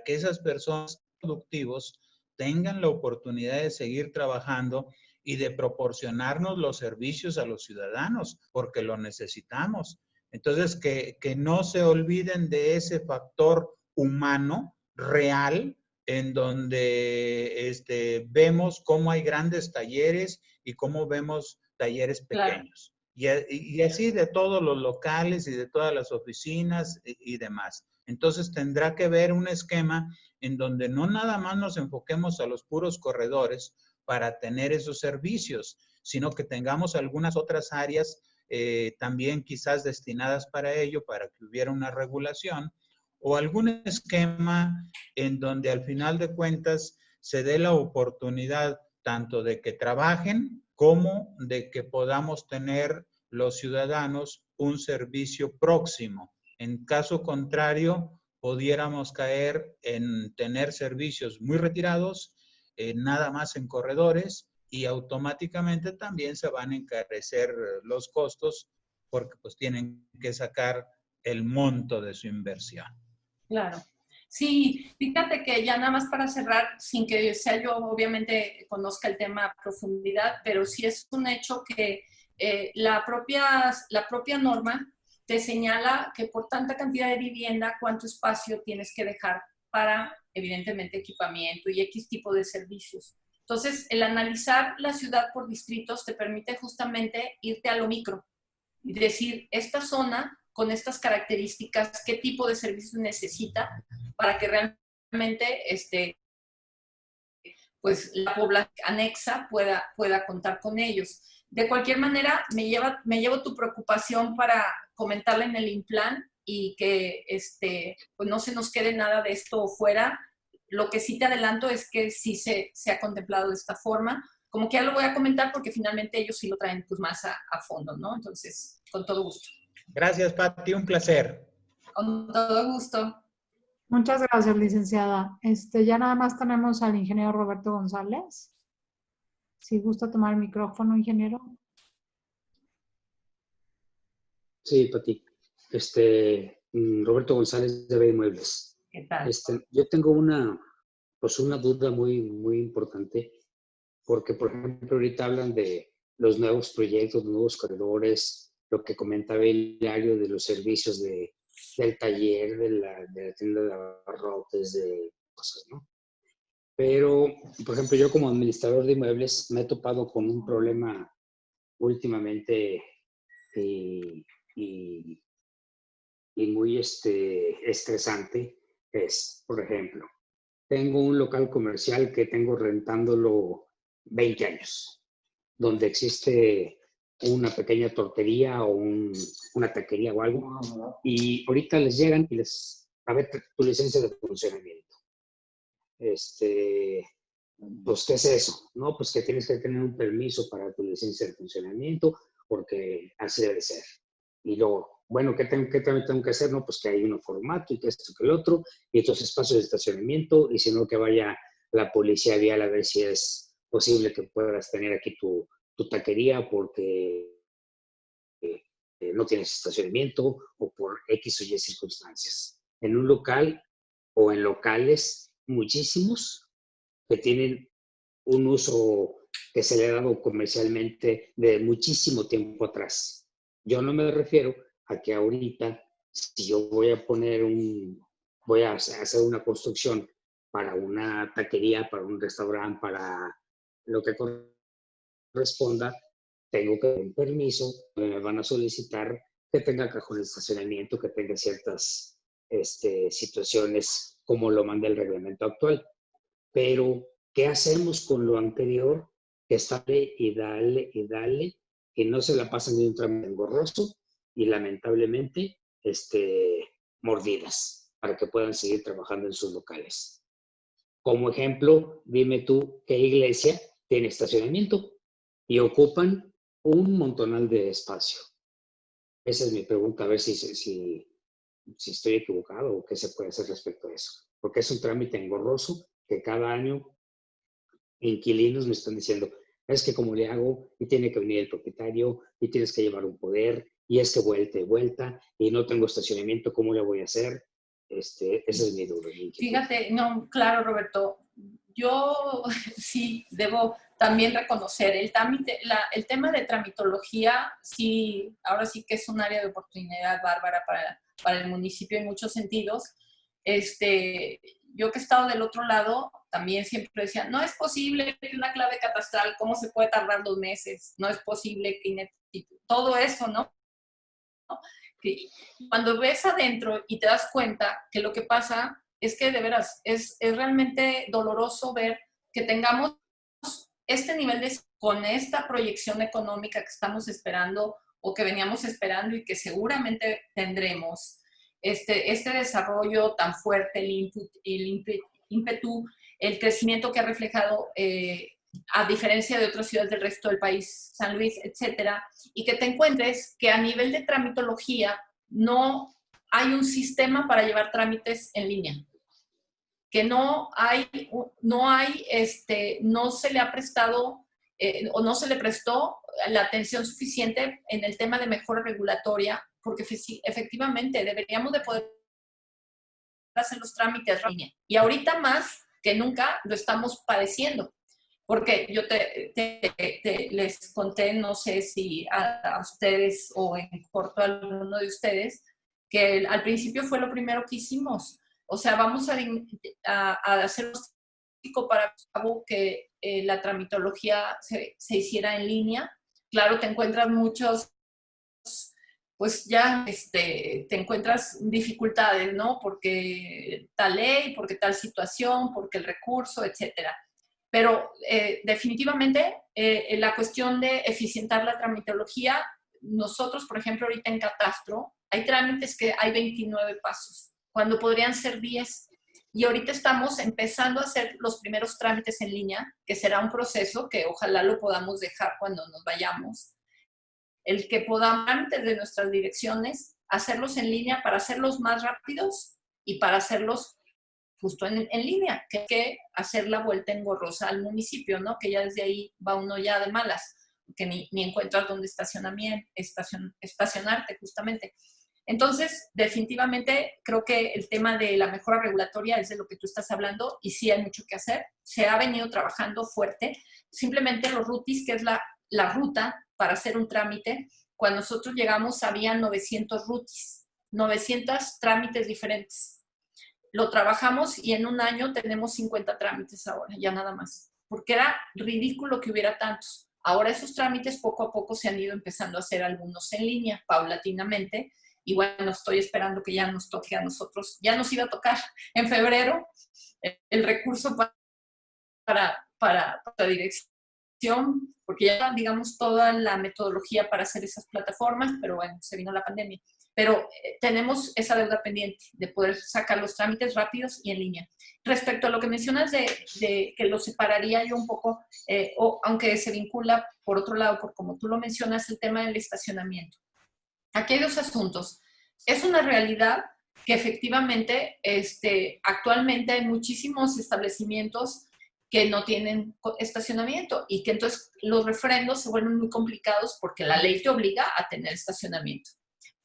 que esas personas productivos tengan la oportunidad de seguir trabajando y de proporcionarnos los servicios a los ciudadanos, porque lo necesitamos. Entonces, que no se olviden de ese factor humano real en donde vemos cómo hay grandes talleres y cómo vemos talleres pequeños. Claro. Y así de todos los locales y de todas las oficinas y demás. Entonces tendrá que haber un esquema en donde no nada más nos enfoquemos a los puros corredores para tener esos servicios, sino que tengamos algunas otras áreas también quizás destinadas para ello, para que hubiera una regulación o algún esquema en donde al final de cuentas se dé la oportunidad tanto de que trabajen como de que podamos tener los ciudadanos un servicio próximo. En caso contrario, pudiéramos caer en tener servicios muy retirados, nada más en corredores, y automáticamente también se van a encarecer los costos porque pues tienen que sacar el monto de su inversión. Claro. Sí, fíjate que ya nada más para cerrar, sin que sea yo obviamente conozca el tema a profundidad, pero sí es un hecho que la propia norma te señala que por tanta cantidad de vivienda, cuánto espacio tienes que dejar para, evidentemente, equipamiento y X tipo de servicios. Entonces, el analizar la ciudad por distritos te permite justamente irte a lo micro y decir, esta zona con estas características, qué tipo de servicios necesita para que realmente pues la población anexa pueda contar con ellos. De cualquier manera, me llevo tu preocupación para comentarla en el Implan y que pues no se nos quede nada de esto fuera. Lo que sí te adelanto es que sí se ha contemplado de esta forma. Como que ya lo voy a comentar porque finalmente ellos sí lo traen pues más a fondo, ¿no? Entonces, con todo gusto. Gracias, Pati, un placer. Con todo gusto. Muchas gracias, licenciada. Ya nada más tenemos al ingeniero Roberto González. Si gusta tomar el micrófono, ingeniero. Sí, Pati. Roberto González de B Muebles. ¿Qué tal? Yo tengo una duda muy, muy importante, porque, por ejemplo, ahorita hablan de los nuevos proyectos, los nuevos corredores, lo que comentaba Hilario de los servicios del taller, de la tienda de abarrotes, de cosas, ¿no? Pero, por ejemplo, yo como administrador de inmuebles me he topado con un problema últimamente y muy estresante. Es, por ejemplo, tengo un local comercial que tengo rentándolo 20 años, donde existe una pequeña tortería o una taquería o algo, y ahorita les llegan y a ver, tu licencia de funcionamiento. Pues, ¿qué es eso? No, pues que tienes que tener un permiso para tu licencia de funcionamiento, porque así debe ser. Y luego, bueno, ¿qué tengo que hacer? No, pues que hay un formato y que esto, que el otro, y estos espacios de estacionamiento, y si no, que vaya la policía vial a ver si es posible que puedas tener aquí tu taquería porque no tienes estacionamiento o por X o Y circunstancias. En un local o en locales muchísimos que tienen un uso que se le ha dado comercialmente de muchísimo tiempo atrás. Yo no me refiero a que ahorita, si yo voy a hacer una construcción para una taquería, para un restaurante, para lo que corresponda, tengo que pedir un permiso, me van a solicitar que tenga cajón de estacionamiento, que tenga ciertas situaciones como lo manda el reglamento actual. Pero, ¿qué hacemos con lo anterior? Que está y dale, que no se la pasan de un trámite engorroso y lamentablemente mordidas para que puedan seguir trabajando en sus locales. Como ejemplo, dime tú qué iglesia tiene estacionamiento y ocupan un montonal de espacio. Esa es mi pregunta, a ver si estoy equivocado o qué se puede hacer respecto a eso. Porque es un trámite engorroso que cada año inquilinos me están diciendo, es que como le hago, y tiene que venir el propietario, y tienes que llevar un poder, y es que vuelta y vuelta, y no tengo estacionamiento, ¿cómo le voy a hacer? Esa es mi duda. Fíjate, no, claro, Roberto, yo sí debo también reconocer el tema de tramitología, sí, ahora sí que es un área de oportunidad bárbara para el municipio en muchos sentidos. Yo que he estado del otro lado, también siempre decía, no es posible que una clave catastral, ¿cómo se puede tardar 2 meses? No es posible que todo eso, ¿no? Que cuando ves adentro y te das cuenta que lo que pasa es que de veras es realmente doloroso ver que tengamos este nivel con esta proyección económica que estamos esperando o que veníamos esperando y que seguramente tendremos, este desarrollo tan fuerte, el ímpetu, el crecimiento que ha reflejado a diferencia de otras ciudades del resto del país, San Luis, etcétera, y que te encuentres que a nivel de tramitología no hay un sistema para llevar trámites en línea, que no se le ha prestado o no se le prestó la atención suficiente en el tema de mejora regulatoria, porque efectivamente deberíamos de poder hacer los trámites en línea. Y ahorita más que nunca lo estamos padeciendo. Porque yo les conté, no sé si a ustedes o en corto a alguno de ustedes, que al principio fue lo primero que hicimos. O sea, vamos a hacer para que la tramitología se hiciera en línea. Claro, te encuentras muchos, pues ya te encuentras dificultades, ¿no? Porque tal ley, porque tal situación, porque el recurso, etcétera. Pero definitivamente la cuestión de eficientar la tramitología, nosotros, por ejemplo, ahorita en Catastro, hay trámites que hay 29 pasos, cuando podrían ser 10. Y ahorita estamos empezando a hacer los primeros trámites en línea, que será un proceso que ojalá lo podamos dejar cuando nos vayamos. El que podamos, antes de nuestras direcciones, hacerlos en línea para hacerlos más rápidos y para hacerlos justo en línea, que hacer la vuelta engorrosa al municipio, ¿no? Que ya desde ahí va uno ya de malas, que ni encuentras dónde estacionarte justamente. Entonces, definitivamente, creo que el tema de la mejora regulatoria es de lo que tú estás hablando y sí hay mucho que hacer. Se ha venido trabajando fuerte. Simplemente los rutis, que es la ruta para hacer un trámite, cuando nosotros llegamos había 900 rutis, 900 trámites diferentes. lo trabajamos y en un año tenemos 50 trámites ahora, ya nada más. Porque era ridículo que hubiera tantos. Ahora esos trámites poco a poco se han ido empezando a hacer algunos en línea, paulatinamente. Y bueno, estoy esperando que ya nos toque a nosotros. Ya nos iba a tocar en febrero el recurso para la dirección, porque ya digamos toda la metodología para hacer esas plataformas, pero bueno, se vino la pandemia. Pero tenemos esa deuda pendiente de poder sacar los trámites rápidos y en línea. Respecto a lo que mencionas de que lo separaría yo un poco, aunque se vincula por otro lado, por como tú lo mencionas, el tema del estacionamiento. Aquí hay dos asuntos. Es una realidad que efectivamente actualmente hay muchísimos establecimientos que no tienen estacionamiento y que entonces los refrendos se vuelven muy complicados porque la ley te obliga a tener estacionamiento.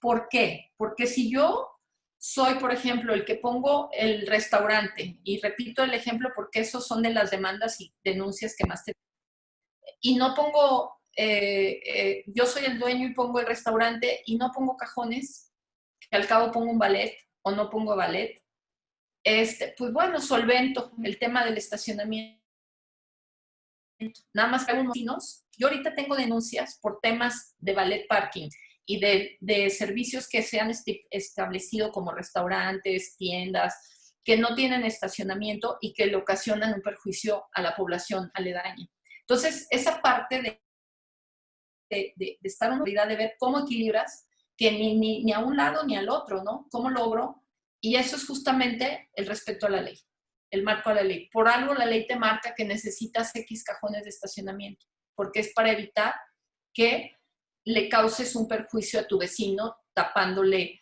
¿Por qué? Porque si yo soy, por ejemplo, el que pongo el restaurante, y repito el ejemplo porque esos son de las demandas y denuncias que más tengo, y no pongo, yo soy el dueño y pongo el restaurante y no pongo cajones, que al cabo pongo un ballet o no pongo ballet, pues bueno, solvento el tema del estacionamiento. Nada más que algunos vecinos, yo ahorita tengo denuncias por temas de ballet parking y de servicios que se han establecido como restaurantes, tiendas, que no tienen estacionamiento y que le ocasionan un perjuicio a la población aledaña. Entonces, esa parte de estar en unidad, de ver cómo equilibras, que ni a un lado ni al otro, ¿no? ¿Cómo logro? Y eso es justamente el respeto a la ley, el marco a la ley. Por algo la ley te marca que necesitas X cajones de estacionamiento, porque es para evitar que le causes un perjuicio a tu vecino tapándole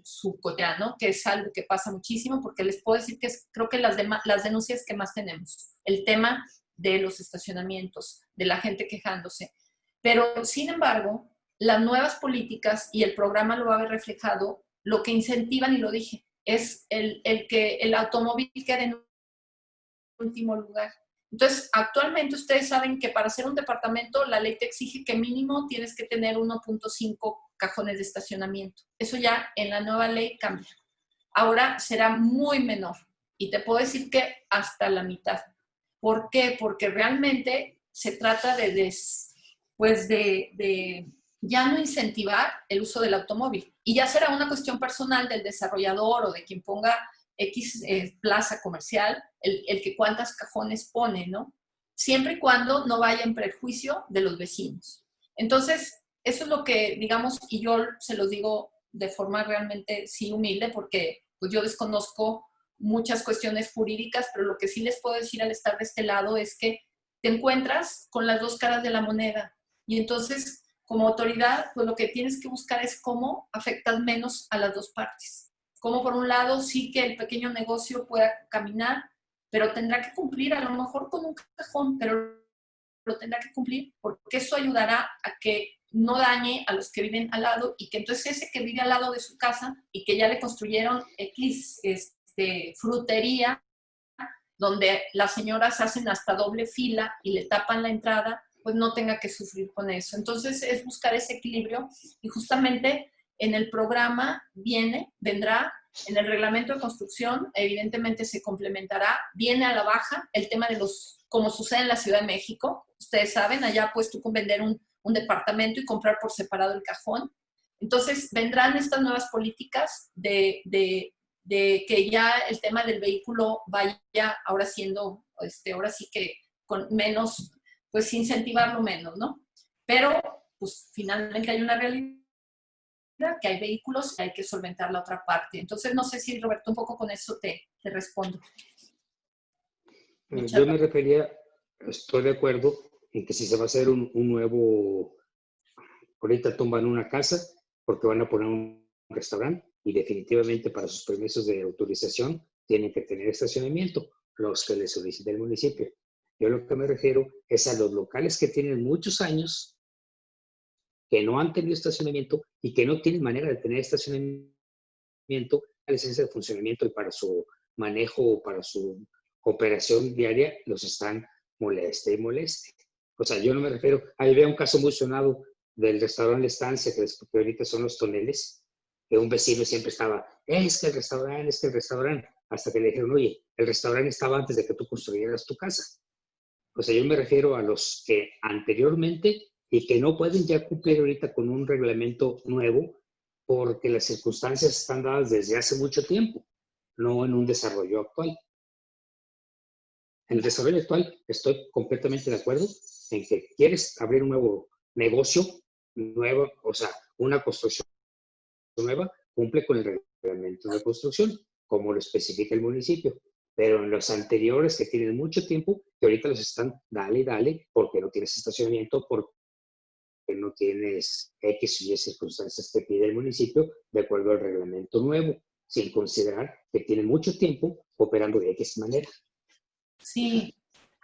su cotidiano, que es algo que pasa muchísimo, porque les puedo decir que es, creo que las denuncias que más tenemos, el tema de los estacionamientos, de la gente quejándose. Pero, sin embargo, las nuevas políticas, y el programa lo va a haber reflejado, lo que incentivan, y lo dije, es el que el automóvil quede en último lugar. Entonces, actualmente ustedes saben que para hacer un departamento la ley te exige que mínimo tienes que tener 1.5 cajones de estacionamiento. Eso ya en la nueva ley cambia. Ahora será muy menor y te puedo decir que hasta la mitad. ¿Por qué? Porque realmente se trata de ya no incentivar el uso del automóvil. Y ya será una cuestión personal del desarrollador o de quien ponga X plaza comercial, el que cuántas cajones pone, ¿no? Siempre y cuando no vaya en perjuicio de los vecinos. Entonces, eso es lo que, digamos, y yo se los digo de forma realmente sí humilde, porque pues yo desconozco muchas cuestiones jurídicas, pero lo que sí les puedo decir al estar de este lado es que te encuentras con las dos caras de la moneda. Y entonces, como autoridad, pues lo que tienes que buscar es cómo afectas menos a las dos partes. Como por un lado sí que el pequeño negocio pueda caminar, pero tendrá que cumplir a lo mejor con un cajón, pero lo tendrá que cumplir porque eso ayudará a que no dañe a los que viven al lado y que entonces ese que vive al lado de su casa y que ya le construyeron X frutería, donde las señoras hacen hasta doble fila y le tapan la entrada, pues no tenga que sufrir con eso. Entonces es buscar ese equilibrio y justamente en el programa vendrá, en el reglamento de construcción, evidentemente se complementará, viene a la baja el tema de como sucede en la Ciudad de México. Ustedes saben, allá pues tú con vender un departamento y comprar por separado el cajón. Entonces vendrán estas nuevas políticas de que ya el tema del vehículo vaya ahora siendo, ahora sí que con menos, pues incentivarlo menos, ¿no? Pero pues finalmente hay una realidad que hay vehículos y hay que solventar la otra parte. Entonces, no sé si, Roberto, un poco con eso te respondo. Yo me refería, estoy de acuerdo en que si se va a hacer un nuevo, ahorita tumban una casa porque van a poner un restaurante y definitivamente para sus permisos de autorización tienen que tener estacionamiento, los que les solicita el municipio. Yo lo que me refiero es a los locales que tienen muchos años que no han tenido estacionamiento y que no tienen manera de tener estacionamiento, la licencia de funcionamiento y para su manejo o para su operación diaria los están moleste y moleste. O sea, yo no me refiero, ahí veo un caso muy sonado del restaurante Estancia, que ahorita son los toneles, que un vecino siempre estaba, es que el restaurante, hasta que le dijeron, oye, el restaurante estaba antes de que tú construyeras tu casa. O sea, yo me refiero a los que anteriormente y que no pueden ya cumplir ahorita con un reglamento nuevo porque las circunstancias están dadas desde hace mucho tiempo, no en un desarrollo actual. En el desarrollo actual estoy completamente de acuerdo en que quieres abrir un nuevo negocio, nuevo, o sea, una construcción nueva, cumple con el reglamento de construcción, como lo especifica el municipio. Pero en los anteriores que tienen mucho tiempo, que ahorita los están dale y dale, porque no tienes estacionamiento, porque no tienes X y Y circunstancias que pide el municipio de acuerdo al reglamento nuevo, sin considerar que tienen mucho tiempo operando de X manera. Sí,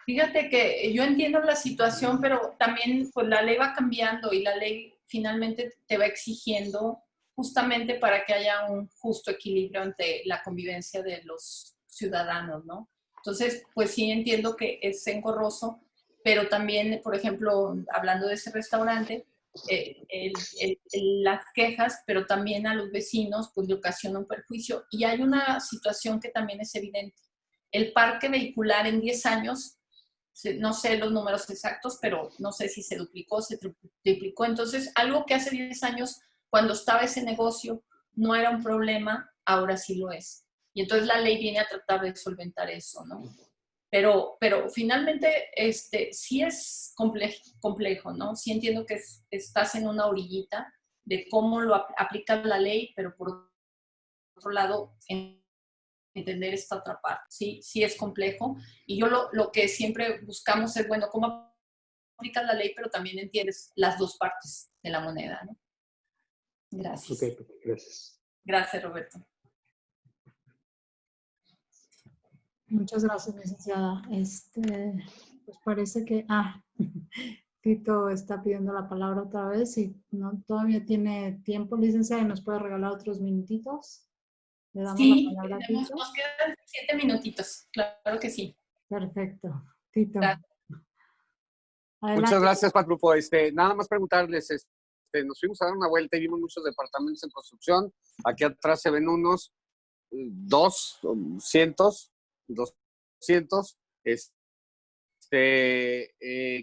fíjate que yo entiendo la situación, pero también pues la ley va cambiando y la ley finalmente te va exigiendo justamente para que haya un justo equilibrio ante la convivencia de los ciudadanos, ¿no? Entonces, pues sí entiendo que es engorroso, pero también, por ejemplo, hablando de ese restaurante, las quejas, pero también a los vecinos, pues le ocasiona un perjuicio. Y hay una situación que también es evidente. El parque vehicular en 10 años, no sé los números exactos, pero no sé si se duplicó, se triplicó. Entonces, algo que hace 10 años, cuando estaba ese negocio, no era un problema, ahora sí lo es. Y entonces la ley viene a tratar de solventar eso, ¿no? Pero finalmente sí es complejo, ¿no? Sí entiendo que estás en una orillita de cómo lo aplica la ley, pero por otro lado, entender esta otra parte. Sí es complejo. Y yo lo que siempre buscamos es, bueno, cómo aplicas la ley, pero también entiendes las dos partes de la moneda, ¿no? Gracias. Ok, gracias. Gracias, Roberto. Muchas gracias, licenciada. Pues parece que, Tito está pidiendo la palabra otra vez y no, todavía tiene tiempo, licenciada, y nos puede regalar otros minutitos. Le damos la palabra a Tito. Nos quedan 7 minutitos, claro que sí. Perfecto. Tito. Gracias. Adelante. Muchas gracias, Patrufo. Nada más preguntarles, nos fuimos a dar una vuelta y vimos muchos departamentos en construcción. Aquí atrás se ven unos 200.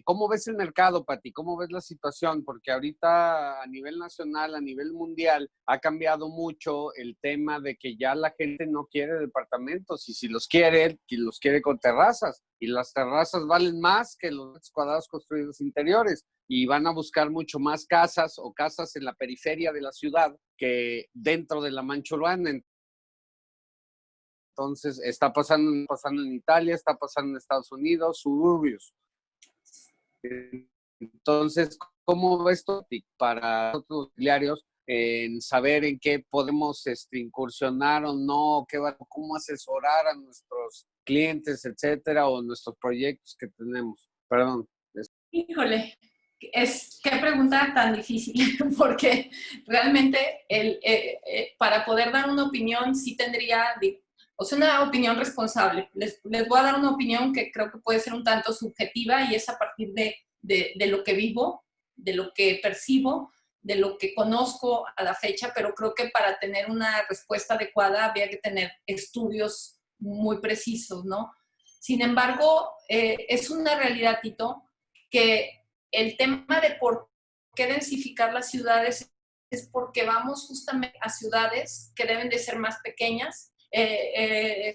¿Cómo ves el mercado, Pati? ¿Cómo ves la situación? Porque ahorita a nivel nacional, a nivel mundial, ha cambiado mucho el tema de que ya la gente no quiere departamentos y si los quiere con terrazas. Y las terrazas valen más que los metros cuadrados construidos interiores y van a buscar mucho más casas o casas en la periferia de la ciudad que dentro de la mancha urbana. Entonces, está pasando en Italia, está pasando en Estados Unidos, suburbios. Entonces, ¿cómo ves esto para nosotros diarios en saber en qué podemos incursionar o no, cómo asesorar a nuestros clientes, etcétera, o nuestros proyectos que tenemos? Perdón. Híjole, qué pregunta tan difícil, porque realmente para poder dar una opinión sí tendría... O sea, una opinión responsable. Les voy a dar una opinión que creo que puede ser un tanto subjetiva y es a partir de lo que vivo, de lo que percibo, de lo que conozco a la fecha, pero creo que para tener una respuesta adecuada había que tener estudios muy precisos, ¿no? Sin embargo, es una realidad, Tito, que el tema de por qué densificar las ciudades es porque vamos justamente a ciudades que deben de ser más pequeñas.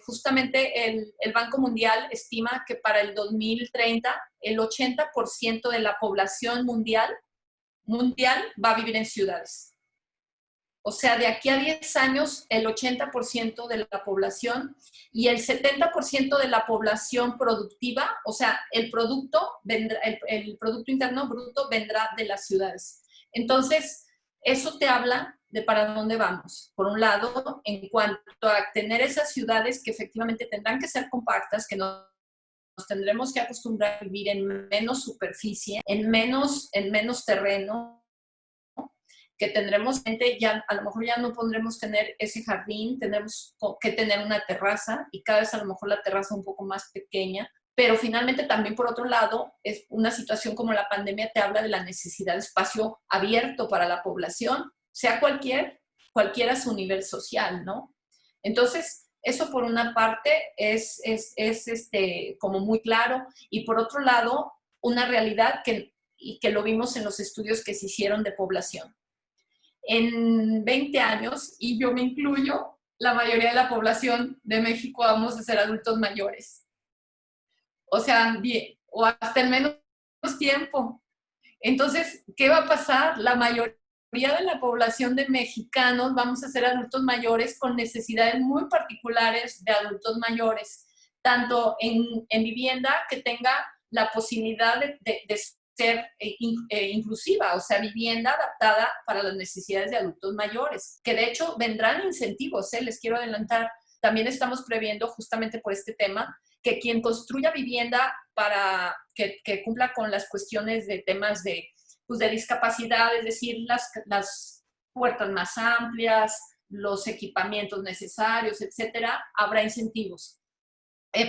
Justamente el Banco Mundial estima que para el 2030 el 80% de la población mundial va a vivir en ciudades. O sea, de aquí a 10 años, el 80% de la población y el 70% de la población productiva, o sea, el Producto Interno Bruto vendrá de las ciudades. Entonces, eso te habla de para dónde vamos. Por un lado, en cuanto a tener esas ciudades que efectivamente tendrán que ser compactas, que nos tendremos que acostumbrar a vivir en menos superficie, en menos terreno, que tendremos gente, ya a lo mejor ya no podremos tener ese jardín, tendremos que tener una terraza y cada vez a lo mejor la terraza un poco más pequeña, pero finalmente también por otro lado, es una situación como la pandemia te habla de la necesidad de espacio abierto para la población, sea cualquier, cualquiera su nivel social, ¿no? Entonces, eso por una parte es como muy claro, y por otro lado, una realidad y que lo vimos en los estudios que se hicieron de población. En 20 años, y yo me incluyo, la mayoría de la población de México vamos a ser adultos mayores. O sea, o hasta en menos tiempo. Entonces, ¿qué va a pasar? La mayoría de la población de mexicanos vamos a ser adultos mayores con necesidades muy particulares de adultos mayores, tanto en vivienda que tenga la posibilidad de ser inclusiva, o sea, vivienda adaptada para las necesidades de adultos mayores, que de hecho vendrán incentivos, les quiero adelantar. También estamos previendo, justamente por este tema, que quien construya vivienda para que cumpla con las cuestiones de temas de discapacidad, es decir, las puertas más amplias, los equipamientos necesarios, etcétera, habrá incentivos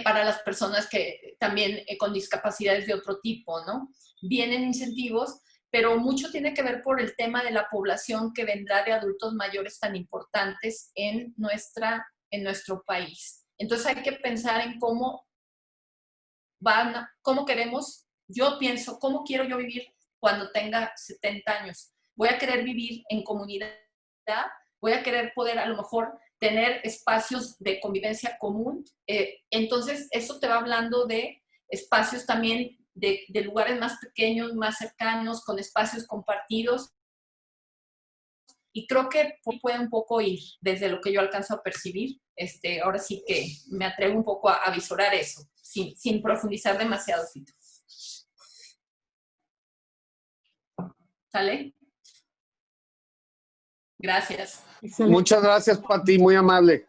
para las personas que también con discapacidades de otro tipo, ¿no? Vienen incentivos, pero mucho tiene que ver por el tema de la población que vendrá de adultos mayores tan importantes en nuestro país. Entonces hay que pensar en cómo queremos, yo pienso, cómo quiero yo vivir cuando tenga 70 años. Voy a querer vivir en comunidad, voy a querer poder a lo mejor tener espacios de convivencia común. Entonces, eso te va hablando de espacios también de lugares más pequeños, más cercanos, con espacios compartidos. Y creo que puede un poco ir desde lo que yo alcanzo a percibir. Ahora sí que me atrevo un poco a visorar eso, sin profundizar demasiado, Fito. ¿Sale? Gracias. Excelente. Muchas gracias, Pati, muy amable.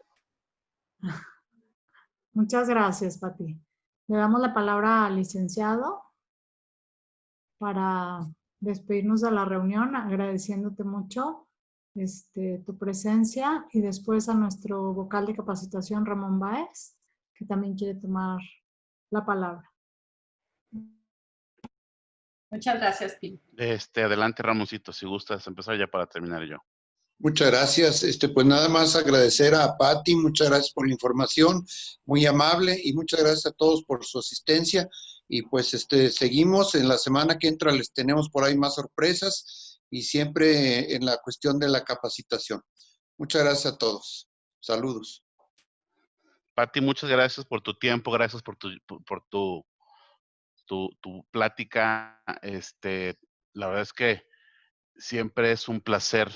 Muchas gracias, Pati. Le damos la palabra al licenciado para despedirnos de la reunión, agradeciéndote mucho tu presencia, y después a nuestro vocal de capacitación, Ramón Báez, que también quiere tomar la palabra. Muchas gracias, Pino. Adelante, Ramoncito, si gustas empezar ya para terminar yo. Muchas gracias. Pues nada más agradecer a Pati, muchas gracias por la información, muy amable, y muchas gracias a todos por su asistencia. Y pues seguimos, en la semana que entra les tenemos por ahí más sorpresas, y siempre en la cuestión de la capacitación. Muchas gracias a todos. Saludos. Pati, muchas gracias por tu tiempo, gracias por tu plática. La verdad es que siempre es un placer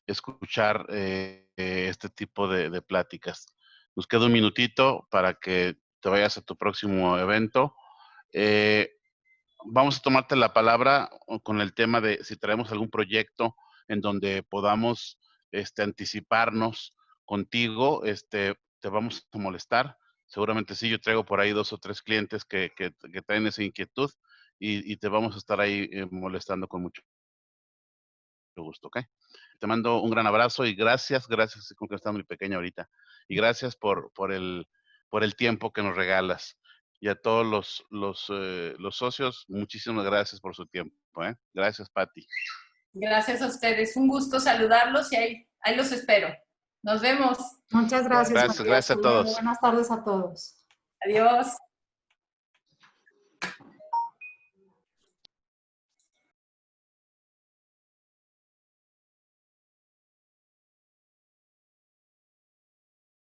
escuchar este tipo de pláticas. Nos queda un minutito para que te vayas a tu próximo evento. Vamos a tomarte la palabra con el tema de si traemos algún proyecto en donde podamos anticiparnos contigo, te vamos a molestar. Seguramente sí, yo traigo por ahí 2 o 3 clientes que traen esa inquietud, y te vamos a estar ahí molestando con mucho gusto, ¿ok? Te mando un gran abrazo y gracias, con que estás muy pequeña ahorita, y gracias por el tiempo que nos regalas. Y a todos los socios, muchísimas gracias por su tiempo, ¿eh? Gracias, Pati. Gracias a ustedes. Un gusto saludarlos y ahí los espero. Nos vemos. Muchas gracias. Gracias a todos. Buenas tardes a todos. Adiós.